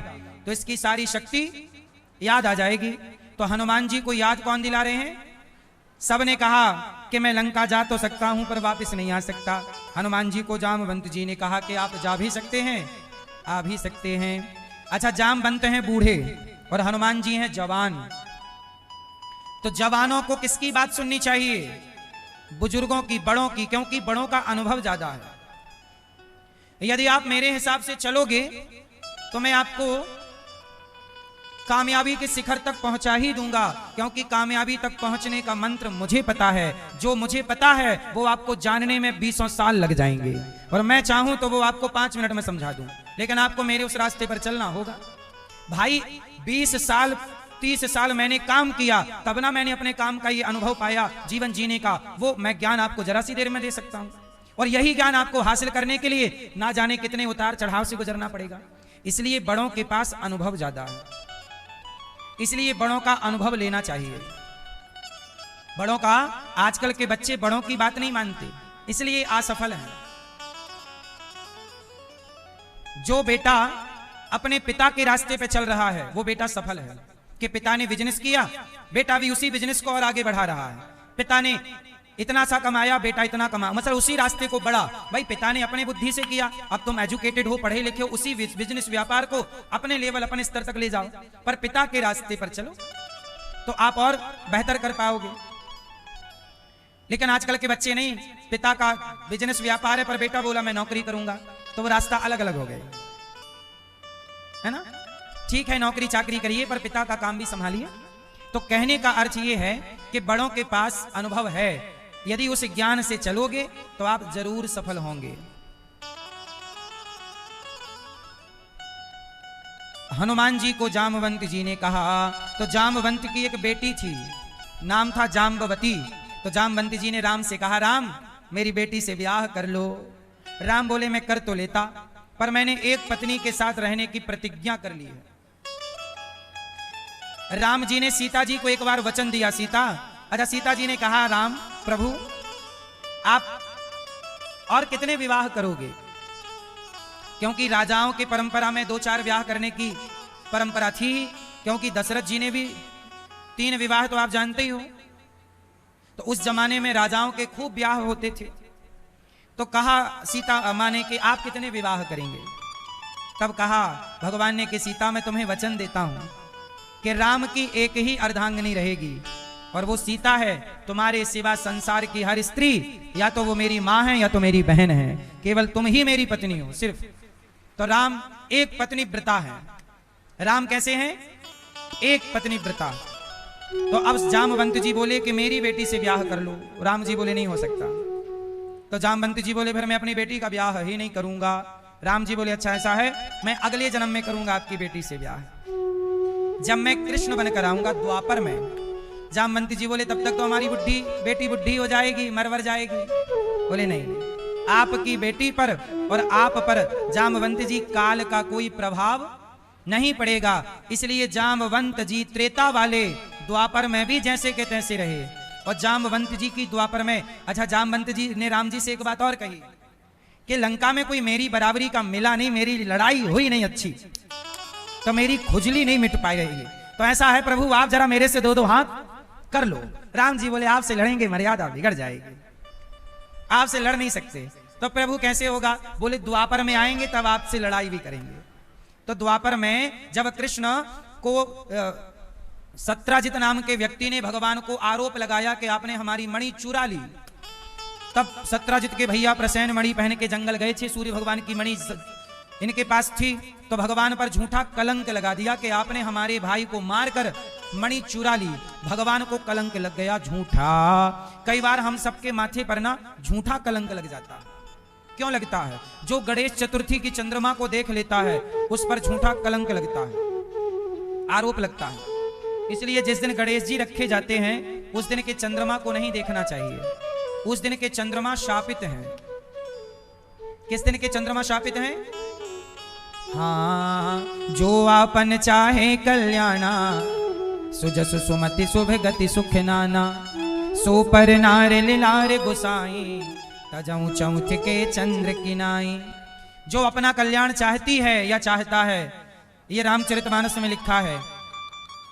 तो इसकी सारी शक्ति याद आ जाएगी। तो हनुमान जी को याद कौन दिला रहे हैं? सबने कहा कि मैं लंका जा तो सकता हूं पर वापस नहीं आ सकता। हनुमान जी को जामवंत जी ने कहा कि आप जा भी सकते हैं, आ भी सकते हैं। अच्छा, जामवंत हैं बूढ़े और हनुमान जी हैं जवान, तो जवानों को किसकी बात सुननी चाहिए? बुजुर्गों की, बड़ों की, क्योंकि बड़ों का अनुभव ज्यादा है। यदि आप मेरे हिसाब से चलोगे तो मैं आपको कामयाबी के शिखर तक पहुंचा ही दूंगा, क्योंकि कामयाबी तक पहुंचने का मंत्र मुझे पता है। जो मुझे पता है वो आपको जानने में 20 साल लग जाएंगे, और मैं चाहूं तो वो आपको 5 मिनट में समझा दूं, लेकिन आपको मेरे उस रास्ते पर चलना होगा। भाई 20 साल 30 साल मैंने काम किया, तब ना मैंने अपने काम का ये अनुभव पाया जीवन जीने का, वो मैं ज्ञान आपको जरा सी देर में दे सकता हूं। और यही ज्ञान आपको हासिल करने के लिए ना जाने कितने उतार चढ़ाव से गुजरना पड़ेगा। इसलिए बड़ों के पास अनुभव ज्यादा है, इसलिए बड़ों का अनुभव लेना चाहिए। बड़ों का, आजकल के बच्चे बड़ों की बात नहीं मानते, इसलिए असफल हैं। जो बेटा अपने पिता के रास्ते पे चल रहा है वो बेटा सफल है, कि पिता ने बिजनेस किया, बेटा भी उसी बिजनेस को और आगे बढ़ा रहा है। पिता ने इतना सा कमाया, बेटा इतना कमा, मतलब उसी रास्ते को बढ़ा। भाई पिता ने अपने बुद्धि से किया, अब तुम एजुकेटेड हो, पढ़े लिखे हो, उसी बिजनेस व्यापार को अपने लेवल, अपने स्तर तक ले जाओ, पर पिता के रास्ते पर चलो तो आप और बेहतर कर पाओगे। लेकिन आजकल के बच्चे नहीं, पिता का बिजनेस व्यापार है पर बेटा बोला मैं नौकरी करूंगा, तो वो रास्ता अलग अलग हो गए, है ना। ठीक है, नौकरी चाकरी करिए पर पिता का काम भी संभालिए। तो कहने का अर्थ ये है कि बड़ों के पास अनुभव है, यदि उस ज्ञान से चलोगे तो आप जरूर सफल होंगे। हनुमान जी को जामवंत जी ने कहा, तो जामवंत की एक बेटी थी, नाम था जाम्बवती। तो जामवंत जी ने राम से कहा, राम मेरी बेटी से ब्याह कर लो। राम बोले मैं कर तो लेता, पर मैंने एक पत्नी के साथ रहने की प्रतिज्ञा कर ली है। राम जी ने सीता जी को एक बार वचन दिया, सीता, अच्छा सीता जी ने कहा, राम प्रभु आप और कितने विवाह करोगे? क्योंकि राजाओं की परंपरा में 2-4 विवाह करने की परंपरा थी, क्योंकि दशरथ जी ने भी 3 विवाह तो आप जानते ही हो। तो उस जमाने में राजाओं के खूब विवाह होते थे। तो कहा सीता माँ ने कि आप कितने विवाह करेंगे? तब कहा भगवान ने कि सीता मैं तुम्हें वचन देता हूं कि राम की एक ही अर्धांगिनी रहेगी, और वो सीता है। तुम्हारे सिवा संसार की हर स्त्री या तो वो मेरी माँ है या तो मेरी बहन है, केवल तुम ही मेरी पत्नी हो सिर्फ। तो राम एक पत्नी व्रता है। राम कैसे हैं? एक पत्नी व्रता। तो अब जामवंत जी बोले कि मेरी बेटी से ब्याह कर लो। राम जी बोले नहीं हो सकता। तो जामवंत जी बोले फिर मैं अपनी बेटी का ब्याह ही नहीं करूंगा। राम जी बोले अच्छा ऐसा है, मैं अगले जन्म में करूंगा आपकी बेटी से ब्याह, जब मैं कृष्ण बनकर आऊंगा द्वापर में। जामवंत जी बोले तब तक तो हमारी बेटी बुढ़ी हो जाएगी, मरवर जाएगी। बोले नहीं, आपकी बेटी पर और आप पर जामवंत जी काल का कोई प्रभाव नहीं पड़ेगा। इसलिए जामवंत जी त्रेता वाले द्वापर में भी जैसे के तैसे रहे, और जामवंत जी की द्वापर में। अच्छा, जामवंत जी ने राम जी से एक बात और कही कि लंका में कोई मेरी बराबरी का मिला नहीं, मेरी लड़ाई हुई नहीं अच्छी, तो मेरी खुजली नहीं मिट पाई रही है। तो ऐसा है प्रभु आप जरा मेरे से 2-2 हाथ कर लो। राम जी बोले आपसे लड़ेंगे मर्यादा बिगड़ जाएगी, आपसे लड़ नहीं सकते। तो प्रभु कैसे होगा? बोले द्वापर में आएंगे तब आपसे लड़ाई भी करेंगे। तो द्वापर में जब कृष्ण को सत्राजित नाम के व्यक्ति ने भगवान को आरोप लगाया कि आपने हमारी मणि चुरा ली, तब सत्राजित के भैया प्रसेन मणि पहन के जंगल गए थे, सूर्य भगवान की मणि इनके पास थी। तो भगवान पर झूठा कलंक लगा दिया कि आपने हमारे भाई को मारकर मणि चुरा ली। भगवान को कलंक लग गया झूठा। कई बार हम सबके माथे पर ना झूठा कलंक लग जाता है। क्यों लगता है? जो गणेश चतुर्थी की चंद्रमा को देख लेता है उस पर झूठा कलंक लगता है। आरोप लगता है। इसलिए जिस दिन गणेश जी रखे जाते हैं उस दिन के चंद्रमा को नहीं देखना चाहिए। उस दिन के चंद्रमा शापित हैं। किस दिन के चंद्रमा शापित हैं? हाँ, जो आपन चाहे कल्याणा, सुजस सुमति शुभ गति सुख नाना, सो पर नार लिलार गुसाई, तजऊ चौथ के चंद्र की नाई। जो अपना कल्याण चाहती है या चाहता है, ये रामचरितमानस में लिखा है,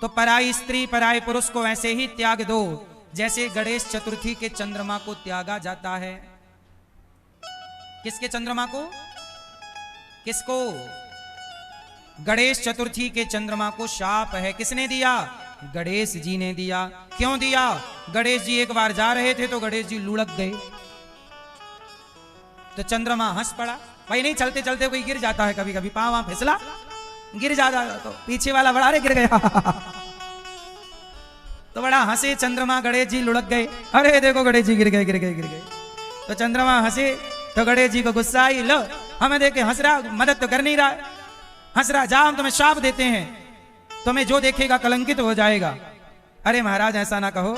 तो पराई स्त्री पराई पुरुष को ऐसे ही त्याग दो जैसे गणेश चतुर्थी के चंद्रमा को त्यागा जाता है। किसके चंद्रमा को? किसको? गणेश चतुर्थी के चंद्रमा को शाप है। किसने दिया? गणेश जी ने दिया। क्यों दिया? गणेश जी एक बार जा रहे थे तो गणेश जी लुढ़क गए, तो चंद्रमा हंस पड़ा। भाई नहीं, चलते चलते कोई गिर जाता है, कभी कभी पांव वहां फिसला, गिर जाता तो पीछे वाला बड़ा रे गिर गया तो बड़ा हंसे चंद्रमा, गणेश जी लुढ़क गए। अरे देखो गणेश जी गिर गए गिर गए गिर गए। तो चंद्रमा हंसे तो गणेश जी को गुस्सा आई, लो हमें देख के हंस रहा, मदद तो कर नहीं रहा, हंस रहा, जा हम तुम्हें शाप देते हैं, तुम्हें जो देखेगा कलंकित हो जाएगा। अरे महाराज ऐसा ना कहो।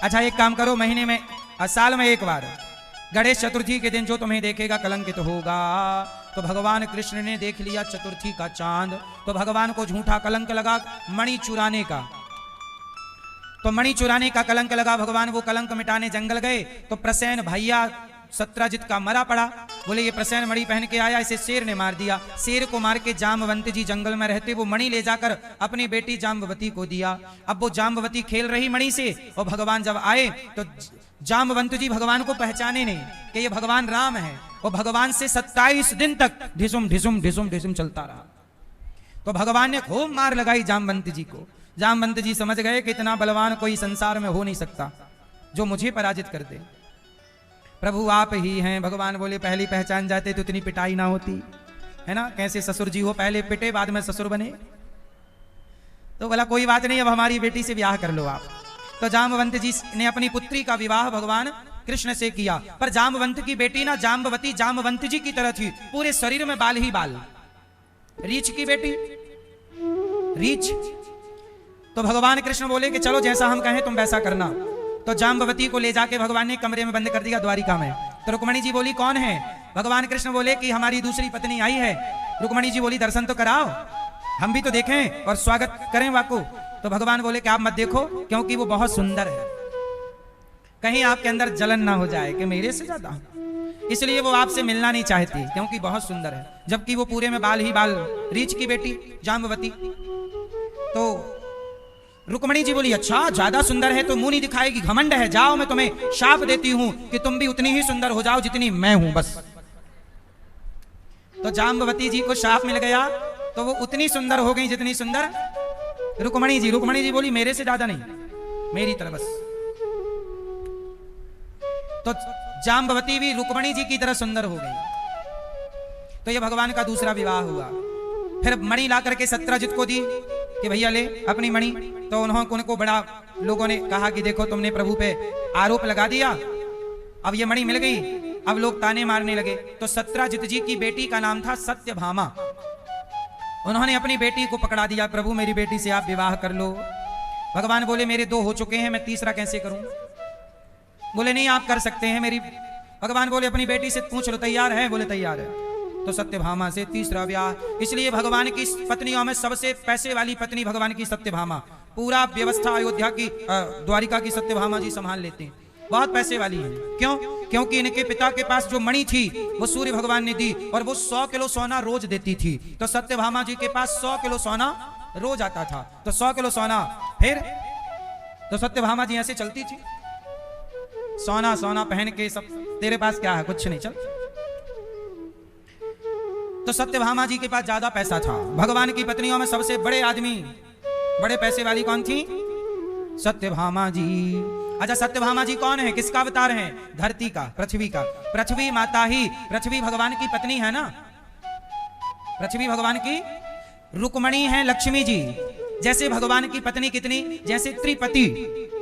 अच्छा एक काम करो, महीने में साल में एक बार गणेश चतुर्थी के दिन जो तुम्हें देखेगा कलंकित होगा। तो भगवान कृष्ण ने देख लिया चतुर्थी का चांद, तो भगवान को झूठा कलंक लगा मणि चुराने का। तो मणि चुराने का कलंक लगा, भगवान वो कलंक मिटाने जंगल गए, तो प्रसेन भैया सत्राजित का मरा पड़ा। बोले ये प्रसेन मणि पहन के आया, इसे शेर ने मार दिया। शेर को मार के जाम्बवंत जी जंगल में रहते वो मणि ले जाकर अपनी बेटी जाम्बवती को दिया। अब वो जाम्बवती खेल रही मणि से, और भगवान जब आए तो जाम्बवंत जी भगवान को पहचाने नहीं कि ये भगवान राम है। और भगवान से 27 दिन तक ढिसुम ढिसुम ढिसुम ढिसुम चलता रहा। तो भगवान ने खूब मार लगाई जाम्बवंत जी को। जाम्बवंत जी समझ गए कि इतना बलवान कोई संसार में हो नहीं सकता जो मुझे पराजित कर दे। प्रभु आप ही हैं। भगवान बोले पहली पहचान जाते तो इतनी पिटाई ना होती, है ना। कैसे ससुर जी हो, पहले पिटे बाद में ससुर बने। तो बोला कोई बात नहीं, अब हमारी बेटी से ब्याह कर लो आप। तो जाम्बवंत जी ने अपनी पुत्री का विवाह भगवान कृष्ण से किया। पर जाम्बवंत की बेटी ना जाम्बवती जाम्बवंत जी की तरह थी, पूरे शरीर में बाल ही बाल। रीछ की बेटी रीछ। तो भगवान कृष्ण बोले कि चलो जैसा हम कहें तुम वैसा करना। तो जाम्बवती को ले जाके भगवान ने कमरे में बंद कर दिया द्वारिका में। तो रुक्मणी जी बोली कौन है? भगवान कृष्ण बोले कि हमारी दूसरी पत्नी आई है। रुक्मणी जी बोली दर्शन तो कराओ, हम भी तो देखें और स्वागत करें वाको। तो भगवान बोले कि आप मत देखो, क्योंकि वो बहुत सुंदर है, कहीं आपके अंदर जलन ना हो जाए कि मेरे से ज्यादा, इसलिए वो आपसे मिलना नहीं चाहती, क्योंकि बहुत सुंदर है। जबकि वो पूरे में बाल ही बाल, रीछ की बेटी जाम्बवती। तो रुक्मणी जी बोली अच्छा ज्यादा सुंदर है तो मुंह नहीं दिखाएगी, घमंड है, जाओ मैं तुम्हें शाप देती हूं कि तुम भी उतनी ही सुंदर हो जाओ जितनी मैं हूं बस। तो जाम्बवती जी को शाप मिल गया, तो वो उतनी सुंदर हो गई जितनी सुंदर रुक्मणी जी। रुक्मणी जी बोली मेरे से ज्यादा नहीं, मेरी तरह बस। तो जाम्बवती भी रुक्मणी जी की तरह सुंदर हो गई। तो ये भगवान का दूसरा विवाह हुआ। फिर मणि ला करके सत्राजित को दी कि भैया ले अपनी मणि। तो उनको बड़ा लोगों ने कहा कि देखो तुमने प्रभु पे आरोप लगा दिया, अब ये मणि मिल गई। अब लोग ताने मारने लगे। तो सत्राजित जी की बेटी का नाम था सत्यभामा। उन्होंने अपनी बेटी को पकड़ा दिया, प्रभु मेरी बेटी से आप विवाह कर लो। भगवान बोले मेरे 2 हो चुके हैं, मैं तीसरा कैसे करूं? बोले नहीं आप कर सकते हैं मेरी। भगवान बोले अपनी बेटी से पूछ लो तैयार है? बोले तैयार है। तो सत्यभामा से तीसरा ब्याह। इसलिए भगवान की पत्नियों में सबसे पैसे वाली पत्नी भगवान की सत्यभामा। पूरा व्यवस्था अयोध्या की द्वारिका की सत्यभामा जी संभाल लेते हैं, बहुत पैसे वाली हैं। क्यों? क्योंकि इनके पिता के पास जो मणि थी वो सूर्य भगवान ने दी, और वो 100 किलो सोना रोज देती थी। तो सत्यभामा जी के पास 100 किलो सोना रोज आता था। तो 100 किलो सोना, फिर तो सत्यभामा जी ऐसे चलती थी, सोना सोना पहन के सब, तेरे पास क्या है? कुछ नहीं, चल। तो सत्यभामा जी के पास ज्यादा पैसा था। भगवान की पत्नियों में सबसे बड़े आदमी, बड़े पैसे वाली कौन थी? सत्यभामा जी। अच्छा सत्यभामा जी कौन है, किसका अवतार है? धरती का, पृथ्वी का। पृथ्वी माता ही, पृथ्वी भगवान की पत्नी है ना। पृथ्वी भगवान की रुक्मणी है लक्ष्मी जी। जैसे भगवान की पत्नी कितनी, जैसे त्रिपति,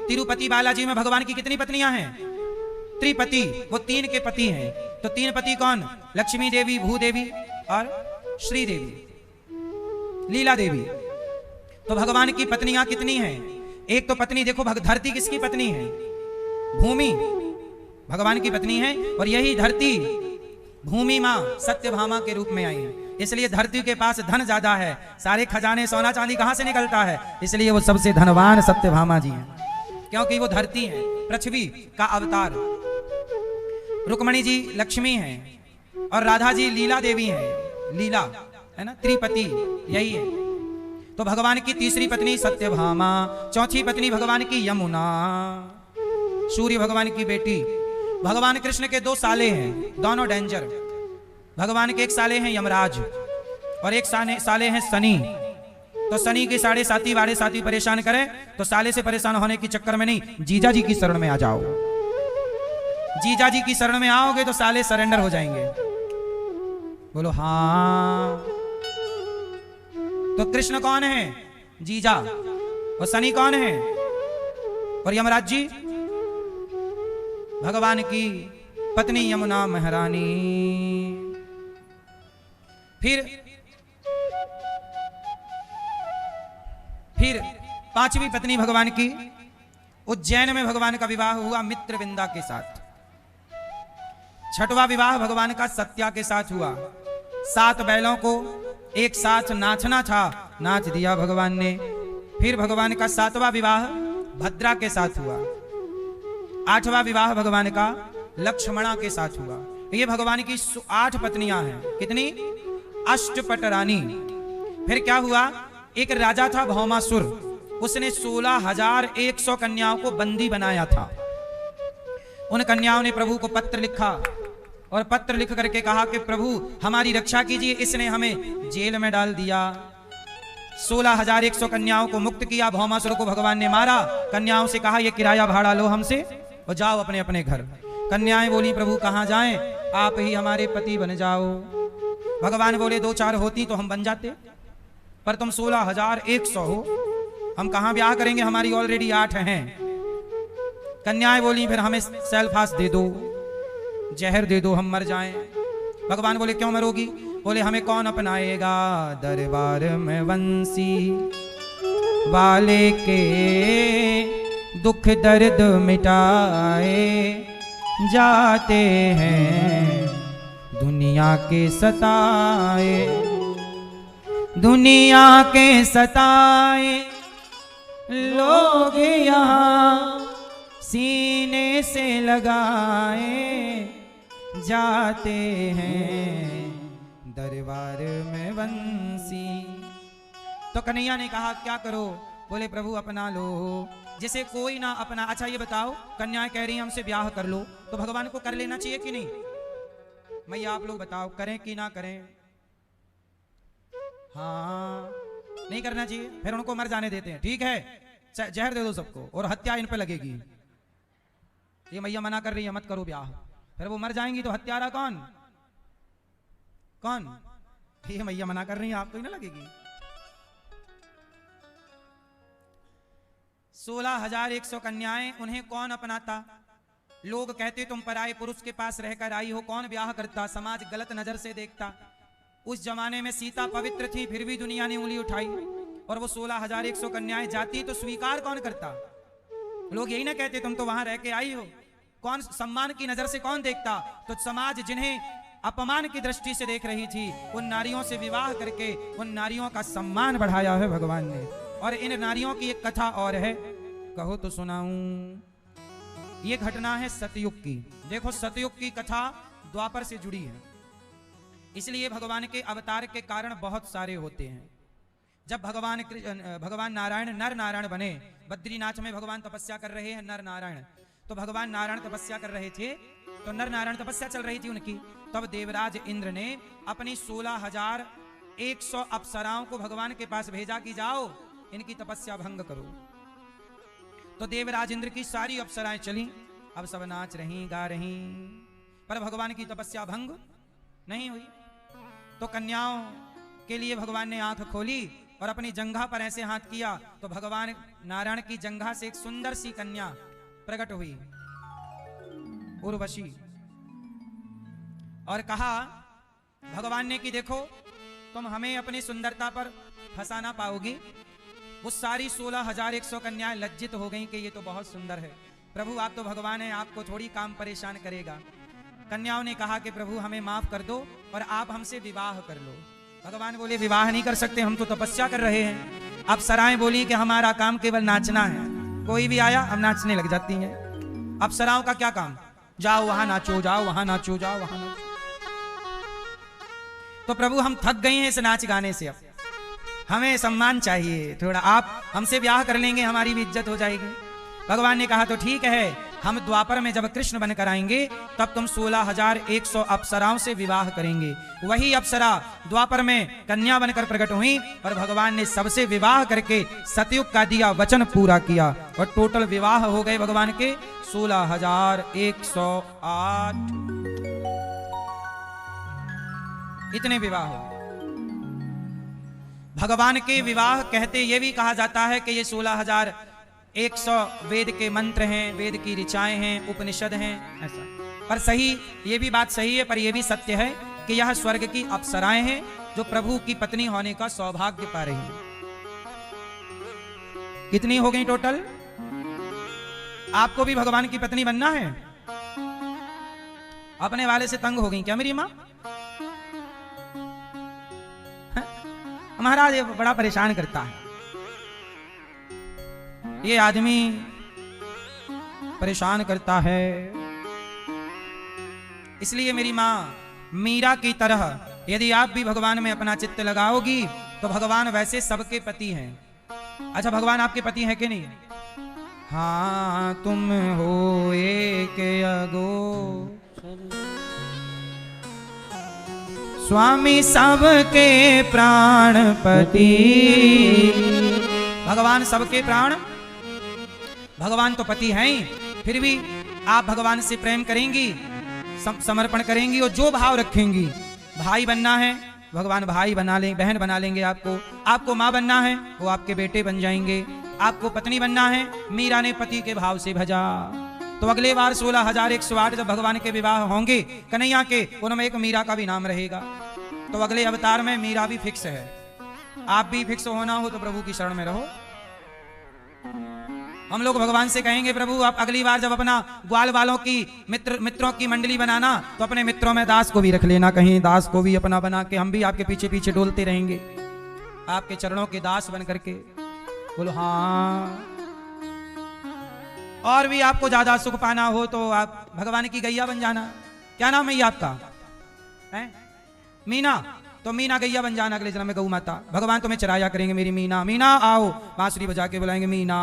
तिरुपति बालाजी में भगवान की कितनी पत्नियां हैं? त्रिपति, वो 3 के पति हैं। तो 3 पति कौन? लक्ष्मी देवी, भूदेवी और श्री देवी, लीला देवी। तो भगवान की पत्नियां कितनी हैं? एक तो पत्नी देखो, धरती किसकी पत्नी है? भूमि भगवान की पत्नी है, और यही धरती भूमि मां सत्यभामा के रूप में आई है। इसलिए धरती के पास धन ज्यादा है, सारे खजाने सोना चांदी कहां से निकलता है? इसलिए वो सबसे धनवान सत्यभामा जी हैं, क्योंकि वो धरती है, पृथ्वी का अवतार। रुक्मणी जी लक्ष्मी हैं और राधा जी लीला देवी हैं, लीला है ना, त्रिपति यही है। तो भगवान की तीसरी पत्नी सत्यभामा, चौथी पत्नी भगवान की यमुना, सूर्य भगवान की बेटी। भगवान कृष्ण के दो साले हैं, दोनों डेंजर। भगवान के एक साले हैं यमराज और एक साले हैं शनि। तो शनि के साढ़े साथी वाड़े साथी परेशान करें तो साले से परेशान होने के चक्कर में नहीं, जीजा जी की शरण में आ जाओ। जीजा जी की शरण में आओगे तो साले सरेंडर हो जाएंगे। बोलो हाँ। तो कृष्ण कौन है? जीजा। और शनि कौन है? और यमराज जी भगवान की पत्नी यमुना महारानी। फिर पांचवी पत्नी भगवान की, उज्जैन में भगवान का विवाह हुआ मित्रविंदा के साथ। छठवां विवाह भगवान का सत्या के साथ हुआ। 7 बैलों को एक साथ नाचना था, नाच दिया भगवान ने। फिर भगवान का 7वां विवाह भद्रा के साथ हुआ। 8वां विवाह भगवान का लक्ष्मणा के साथ हुआ। ये भगवान की 8 पत्नियां हैं। कितनी? अष्टपट रानी। फिर क्या हुआ? एक राजा था भौमासुर, उसने 16,100 कन्याओं को बंदी बनाया था। उन कन्याओं ने प्रभु को पत्र लिखा और पत्र लिख करके कहा कि प्रभु हमारी रक्षा कीजिए, इसने हमें जेल में डाल दिया। 16,100 कन्याओं को मुक्त किया, भौमासुर को भगवान ने मारा। कन्याओं से कहा ये किराया भाड़ा लो हमसे और जाओ अपने अपने घर। कन्याएं बोली प्रभु कहां जाएं, आप ही हमारे पति बन जाओ। भगवान बोले 2-4 होती तो हम बन जाते, पर तुम 16,100 हो, हम कहां ब्याह करेंगे, हमारी ऑलरेडी 8 हैं। कन्याएं बोली फिर हमें सेल्फास दे दो, जहर दे दो, हम मर जाएं। भगवान बोले क्यों मरोगी? बोले हमें कौन अपनाएगा, दरबार में बंसी वाले के दुख दर्द मिटाए जाते हैं, दुनिया के सताए, दुनिया के सताए लोग यहाँ सीने से लगाए जाते हैं, दरबार में बंसी। तो कन्हैया ने कहा क्या करो? बोले प्रभु अपना लो, जिसे कोई ना अपना। अच्छा ये बताओ, कन्याएं कह रही हैं हमसे ब्याह कर लो, तो भगवान को कर लेना चाहिए कि नहीं? मैया आप लोग बताओ, करें कि ना करें? हाँ, नहीं करना चाहिए। फिर उनको मर जाने देते हैं, ठीक है, जहर दे दो सबको और हत्या इन पे लगेगी। ये मैया मना कर रही है मत करो ब्याह, फिर वो मर जाएंगी तो हत्यारा कौन? कौन? ये मैया मना कर रही है, आपको ही ना लगेगी। 16,100 कन्याएं, उन्हें कौन अपनाता? लोग कहते तुम पराये पुरुष के पास रहकर आई हो, कौन ब्याह करता? समाज गलत नजर से देखता। उस जमाने में सीता पवित्र थी, फिर भी दुनिया ने उंगली उठाई, और वो 16,100 कन्याएं जाती तो स्वीकार कौन करता? लोग यही ना कहते तुम तो वहां रह के आई हो, कौन सम्मान की नजर से कौन देखता? तो समाज जिन्हें अपमान की दृष्टि से देख रही थी, उन नारियों से विवाह करके उन नारियों का सम्मान बढ़ाया है भगवान ने। और इन नारियों की एक कथा और है, कहो तो सुनाऊं। ये घटना है सतयुग की। देखो सतयुग की कथा द्वापर से जुड़ी है, इसलिए भगवान के अवतार के कारण बहुत सारे होते हैं। जब भगवान नारायण नर नारायण बने, बद्रीनाथ में भगवान तपस्या कर रहे हैं नर नारायण, तो भगवान नारायण तपस्या कर रहे थे, तो नर नारायण तपस्या चल रही थी उनकी। तब देवराज इंद्र ने अपनी 16,100 अप्सराओं को भगवान के पास भेजा कि जाओ इनकी तपस्या भंग करो। तो देवराज इंद्र की सारी अप्सराएं चली, अब सब नाच रही गा रही, पर भगवान की तपस्या भंग नहीं हुई। तो कन्याओं के लिए भगवान ने आंख खोली और अपनी जंघा पर ऐसे हाथ किया, तो भगवान नारायण की जंघा से एक सुंदर सी कन्या प्रकट हुई, उर्वशी, और कहा भगवान ने कि देखो तुम हमें अपनी सुंदरता पर फंसा ना पाओगी, वो सारी 16,100 कन्याएं लज्जित हो गईं कि ये तो बहुत सुंदर है। प्रभु आप तो भगवान हैं, आपको थोड़ी काम परेशान करेगा। कन्याओं ने कहा कि प्रभु हमें माफ कर दो और आप हमसे विवाह कर लो। भगवान बोले विवाह नहीं कर सकते, हम तो तपस्या कर रहे हैं। अब सराएं बोली कि हमारा काम केवल नाचना है, कोई भी आया हम नाचने लग जाती हैं। अब सराओं का क्या काम, जाओ वहां नाचो, जाओ वहां नाचो, जाओ वहां नाचो। तो प्रभु हम थक गए हैं इस नाच गाने से, अब हमें सम्मान चाहिए थोड़ा, आप हमसे ब्याह कर लेंगे हमारी भी इज्जत हो जाएगी। भगवान ने कहा तो ठीक है, हम द्वापर में जब कृष्ण बनकर आएंगे तब तुम 16,100 अप्सराओं से विवाह करेंगे। वही अप्सरा द्वापर में कन्या बनकर प्रकट हुई और भगवान ने सबसे विवाह करके सतयुग का दिया वचन पूरा किया और टोटल विवाह हो गए भगवान के 16,108। इतने विवाह हो। भगवान के विवाह कहते ये भी कहा जाता है कि ये 16,100 वेद के मंत्र हैं, वेद की ऋचाएं हैं, उपनिषद हैं, ऐसा। पर सही, ये भी बात सही है, पर यह भी सत्य है कि यह स्वर्ग की अप्सराएं हैं जो प्रभु की पत्नी होने का सौभाग्य पा रही हैं। कितनी हो गई टोटल? आपको भी भगवान की पत्नी बनना है? अपने वाले से तंग हो गई क्या मेरी मां? महाराज ये बड़ा परेशान करता है, ये आदमी परेशान करता है। इसलिए मेरी मां मीरा की तरह यदि आप भी भगवान में अपना चित्त लगाओगी तो भगवान वैसे सबके पति हैं। अच्छा भगवान आपके पति हैं कि नहीं? हाँ तुम हो एक अगो स्वामी सबके प्राणपति। भगवान सबके प्राण, भगवान तो पति हैं ही, फिर भी आप भगवान से प्रेम करेंगी, समर्पण करेंगी और जो भाव रखेंगी। भाई बनना है भगवान भाई बना लें, बहन बना लेंगे आपको। आपको माँ बनना है वो आपके बेटे बन जाएंगे। आपको पत्नी बनना है, मीरा ने पति के भाव से भजा। तो अगले बार 16,108 जब भगवान के विवाह होंगे कन्हैया के, उनमें एक मीरा का भी नाम रहेगा। तो अगले अवतार में मीरा भी फिक्स है। आप भी फिक्स होना हो तो प्रभु की शरण में रहो। हम लोग भगवान से कहेंगे प्रभु आप अगली बार जब अपना ग्वाल वालों की मित्रों की मंडली बनाना तो अपने मित्रों में दास को भी रख लेना, कहीं दास को भी अपना बना के हम भी आपके पीछे पीछे डोलते रहेंगे, आपके चरणों के दास बन करके। बोलो हाँ। और भी आपको ज्यादा सुख पाना हो तो आप भगवान की गैया बन जाना। क्या नाम है ये आपका? है मीना, तो मीना गैया बन जाना अगले जन्म में, गौ माता। भगवान तुम्हें चराया करेंगे मेरी मीना। मीना आओ, बांसुरी बजा के बुलाएंगे मीना।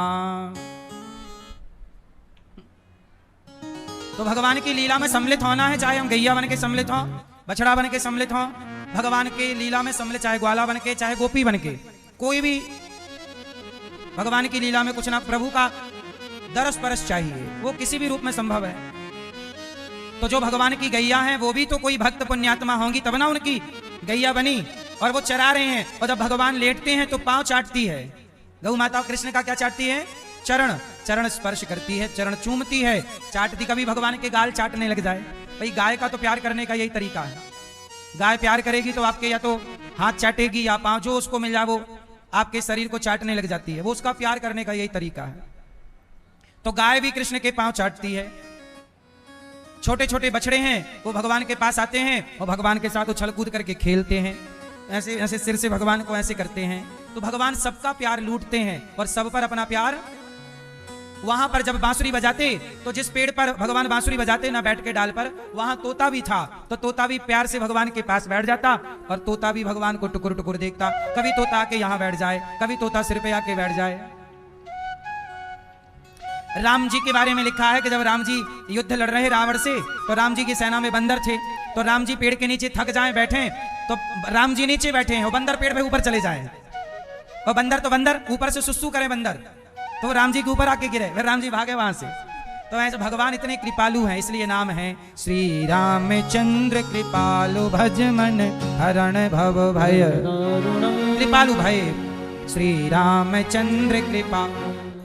तो भगवान की लीला में सम्मिलित होना है, चाहे हम गैया बन के सम्मिलित हों, बछड़ा बन के सम्मिलित हों, भगवान के लीला में सम्मिलित, चाहे ग्वाला बन के, चाहे गोपी बन के, कोई भी भगवान की लीला में कुछ ना, प्रभु का दरस परस चाहिए, वो किसी भी रूप में संभव है। तो जो भगवान की गैया हैं वो भी तो कोई भक्त पुण्यात्मा होंगी तब ना उनकी गैया बनी। और वो चरा रहे हैं और जब भगवान लेटते हैं तो पांव चाटती है गौ माता। कृष्ण का क्या चाटती है? चरण। चरण स्पर्श करती है, चरण चूमती है, चाटती। कभी भगवान के गाल चाटने लग जाए। भाई गाय का तो प्यार करने का यही तरीका है। गाय प्यार करेगी तो आपके या तो हाथ चाटेगी या पांव, जो उसको मिल जाए वो आपके शरीर को चाटने लग जाती है। वो उसका प्यार करने का यही तरीका है। तो गाय भी कृष्ण के पांव चाटती है। छोटे छोटे बछड़े हैं वो भगवान के पास आते हैं और भगवान के साथ उछल कूद करके खेलते हैं, ऐसे ऐसे सिर से भगवान को ऐसे करते हैं। तो भगवान सबका प्यार लूटते हैं और सब पर अपना प्यार। वहां पर जब बांसुरी बजाते तो जिस पेड़ पर भगवान बांसुरी बजाते ना बैठ के डाल पर, वहां तोता भी था। तो तोता भी प्यार से भगवान के पास बैठ जाता और तोता भी भगवान को टुकुर टुकुर देखता। कभी तोता आके यहां बैठ जाए, कभी तोता सिर पे आके बैठ जाए। राम जी के बारे में लिखा है कि जब राम जी युद्ध लड़ रहे रावण से तो राम जी की सेना में बंदर थे। तो राम जी पेड़ के नीचे थक जाए बैठे तो राम जी नीचे बैठे हैं, वो बंदर पेड़ पे ऊपर चले जाए। और बंदर ऊपर से सुसु करे बंदर, तो राम जी के ऊपर आके गिरे, फिर राम जी भागे वहां से। तो ऐसे भगवान इतने कृपालु हैं, इसलिए नाम है श्री रामचंद्र कृपालु भज मन हरण भव भय। कृपालु भय श्री रामचंद्र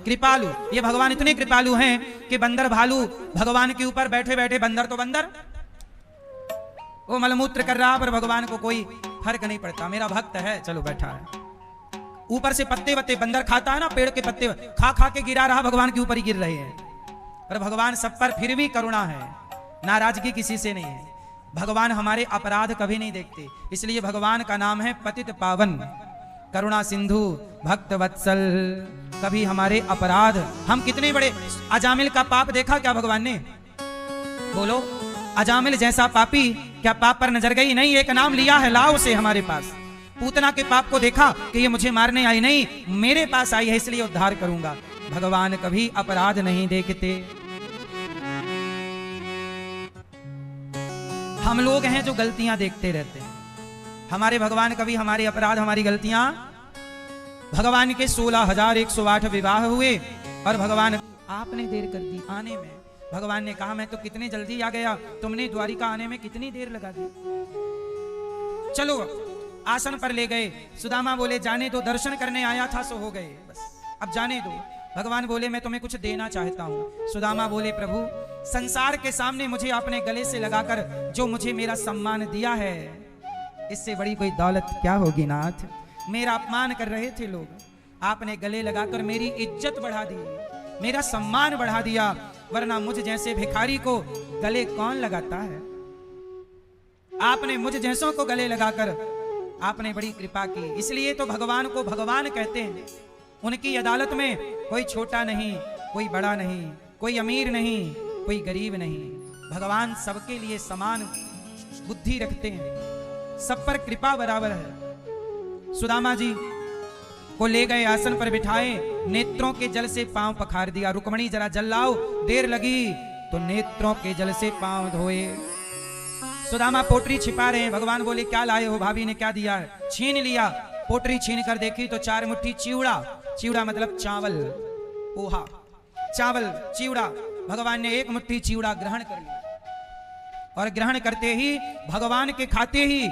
कृपालु। ये भगवान इतने कृपालु हैं कि बंदर भालू भगवान के ऊपर बैठे बैठे, बंदर तो बंदर, वो मलमूत्र कर रहा पर भगवान को कोई फर्क नहीं पड़ता। मेरा भक्त है, चलो बैठा है। ऊपर से पत्ते वत्ते बंदर खाता है ना, पेड़ के पत्ते खा खा के गिरा रहा, भगवान के ऊपर ही गिर रहे हैं। पर भगवान सब पर फिर भी करुणा है, नाराजगी किसी से नहीं है। भगवान हमारे अपराध कभी नहीं देखते, इसलिए भगवान का नाम है पतित पावन, करुणा सिंधु, भक्त वत्सल। कभी हमारे अपराध, हम कितने बड़े, अजामिल का पाप देखा क्या भगवान ने? बोलो, अजामिल जैसा पापी क्या पाप पर नजर गई? नहीं, एक नाम लिया है, लाओ से हमारे पास। पूतना के पाप को देखा कि ये मुझे मारने आई, नहीं मेरे पास आई है इसलिए उद्धार करूंगा। भगवान कभी अपराध नहीं देखते। हम लोग हैं जो गलतियां देखते रहते हैं, हमारे भगवान कभी हमारे अपराध, हमारी गलतियां। भगवान के 16,108 विवाह हुए और भगवान, आपने देर कर दी आने में। भगवान ने कहा मैं तो कितने जल्दी आ गया, तुमने द्वारिका आने में कितनी देर लगा दी। चलो आसन पर ले गए। सुदामा बोले जाने दो, दर्शन करने आया था सो हो गए, बस अब जाने दो। भगवान बोले मैं तुम्हें कुछ देना चाहता हूं। सुदामा बोले प्रभु, संसार के सामने मुझे आपने गले से लगाकर जो मुझे मेरा सम्मान दिया है, इससे बड़ी कोई दौलत क्या होगी नाथ। मेरा अपमान कर रहे थे लोग, आपने गले लगाकर मेरी इज्जत बढ़ा दी, मेरा सम्मान बढ़ा दिया, वरना मुझ जैसे भिखारी को गले कौन लगाता है। आपने मुझ जैसों को गले लगाकर आपने बड़ी कृपा की, इसलिए तो भगवान को भगवान कहते हैं। उनकी अदालत में कोई छोटा नहीं, कोई बड़ा नहीं, कोई अमीर नहीं, कोई गरीब नहीं। भगवान सबके लिए समान बुद्धि रखते हैं, सब पर कृपा बराबर है। सुदामा जी को ले गए, आसन पर बिठाए, नेत्रों के जल से पांव पखार दिया। रुक्मणी जरा जल लाओ, देर लगी तो नेत्रों के जल से पांव धोए। सुदामा पोटरी छिपा रहे हैं। भगवान बोले क्या लाए हो, भाभी ने क्या दिया है? छीन लिया। पोटरी छीन कर देखी तो 4 मुट्ठी चिवड़ा, चिवड़ा मतलब चावल, पोहा, चावल चिवड़ा। भगवान ने 1 मुट्ठी चिवड़ा ग्रहण कर लिया और ग्रहण करते ही, भगवान के खाते ही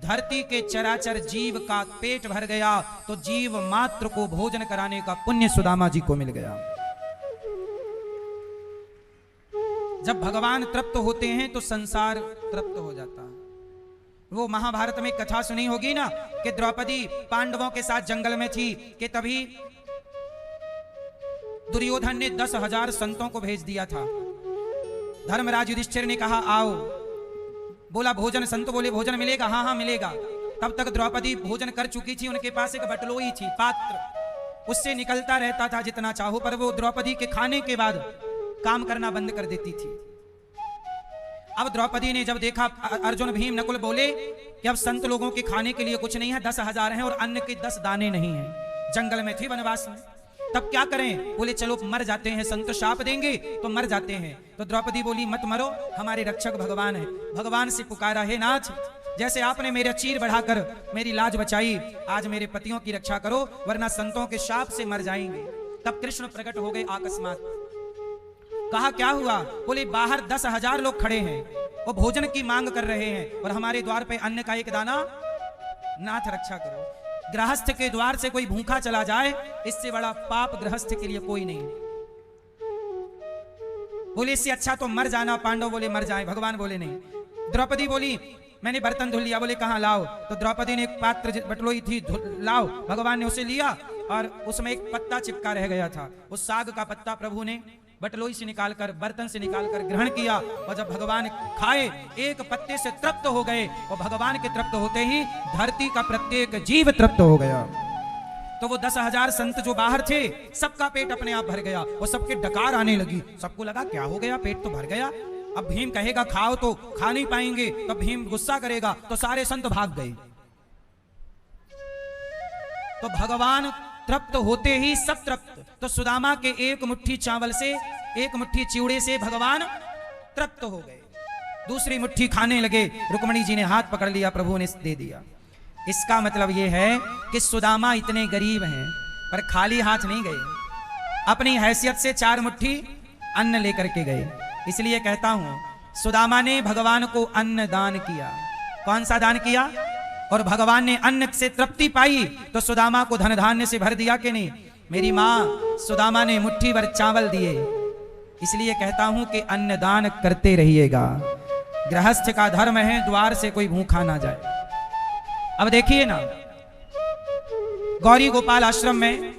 धरती के चराचर जीव का पेट भर गया, तो जीव मात्र को भोजन कराने का पुण्य सुदामा जी को मिल गया। जब भगवान तृप्त होते हैं तो संसार तृप्त हो जाता है। वो महाभारत में कथा सुनी होगी ना कि द्रौपदी पांडवों के साथ जंगल में थी कि तभी दुर्योधन ने 10,000 संतों को भेज दिया था। धर्मराज युधिष्ठिर ने कहा आओ, बोला भोजन, संत बोले भोजन मिलेगा? हाँ हाँ मिलेगा। तब तक द्रौपदी भोजन कर चुकी थी, उनके पास एक बटलोई थी, पात्र, उससे निकलता रहता था जितना चाहो, पर वो द्रौपदी के खाने के बाद काम करना बंद कर देती थी। अब द्रौपदी ने जब देखा, अर्जुन भीम नकुल बोले कि अब संत लोगों के खाने के लिए कुछ नहीं है, 10,000 हैं और अन्न के 10 दाने नहीं हैं, जंगल में थे वनवास में, तब क्या करें? बोले चलो मर जाते हैं, संत शाप देंगे तो मर जाते हैं। तो द्रौपदी बोली मत मरो, हमारे रक्षक भगवान है। भगवान से पुकारा, हे नाथ, जैसे आपने मेरा चीर बढ़ाकर मेरी लाज बचाई, आज मेरे पतियों की रक्षा करो, वरना संतों के शाप से मर जाएंगे। तब कृष्ण प्रकट हो गए अकस्मात। कहा क्या हुआ? बोले बाहर 10,000 लोग खड़े हैं, वो भोजन की मांग कर रहे हैं और हमारे द्वार पे अन्न का एक दाना, नाथ रक्षा करो। गृहस्थ के द्वार से कोई भूखा चला जाए, इससे बड़ा पाप गृहस्थ के लिए कोई नहीं। बोले इससे अच्छा तो मर जाना। पांडव बोले मर जाए, भगवान बोले नहीं। द्रौपदी बोली मैंने बर्तन धुल लिया। बोले कहां लाओ? तो द्रौपदी ने एक पात्र बटलोई थी, लाओ। भगवान ने उसे लिया और उसमें एक पत्ता चिपका रह गया था, उस साग का पत्ता प्रभु ने बटलोई से निकालकर, बर्तन से निकालकर ग्रहण किया। और जब भगवान खाए, एक पत्ते से तृप्त हो गए और भगवान के तृप्त होते ही धरती का प्रत्येक जीव तृप्त हो गया। तो वो 10,000 संत जो बाहर थे, सबका पेट अपने आप भर गया और सबके डकार आने लगी। सबको लगा क्या हो गया, पेट तो भर गया, अब भीम कहेगा खाओ तो खा नहीं पाएंगे, तो भीम गुस्सा करेगा, तो सारे संत भाग गए। तो भगवान तृप्त होते ही सब तृप्त। तो सुदामा के 1 मुट्ठी चावल से, 1 मुट्ठी चिवड़े से भगवान तृप्त हो गए। दूसरी मुट्ठी खाने लगे, रुक्मणी जी ने हाथ पकड़ लिया, प्रभु ने दे दिया। इसका मतलब यह है कि सुदामा इतने गरीब हैं पर खाली हाथ नहीं गए, अपनी हैसियत से 4 मुट्ठी अन्न लेकर के गए। इसलिए कहता हूं, सुदामा ने भगवान को अन्न दान किया। कौन सा दान किया? और भगवान ने अन्न से तृप्ति पाई तो सुदामा को धन धान्य से भर दिया कि नहीं? मेरी मां सुदामा ने मुट्ठी भर चावल दिए। इसलिए कहता हूं कि अन्न दान करते रहिएगा। गृहस्थ का धर्म है द्वार से कोई भूखा ना जाए। अब देखिए ना, गौरी गोपाल आश्रम में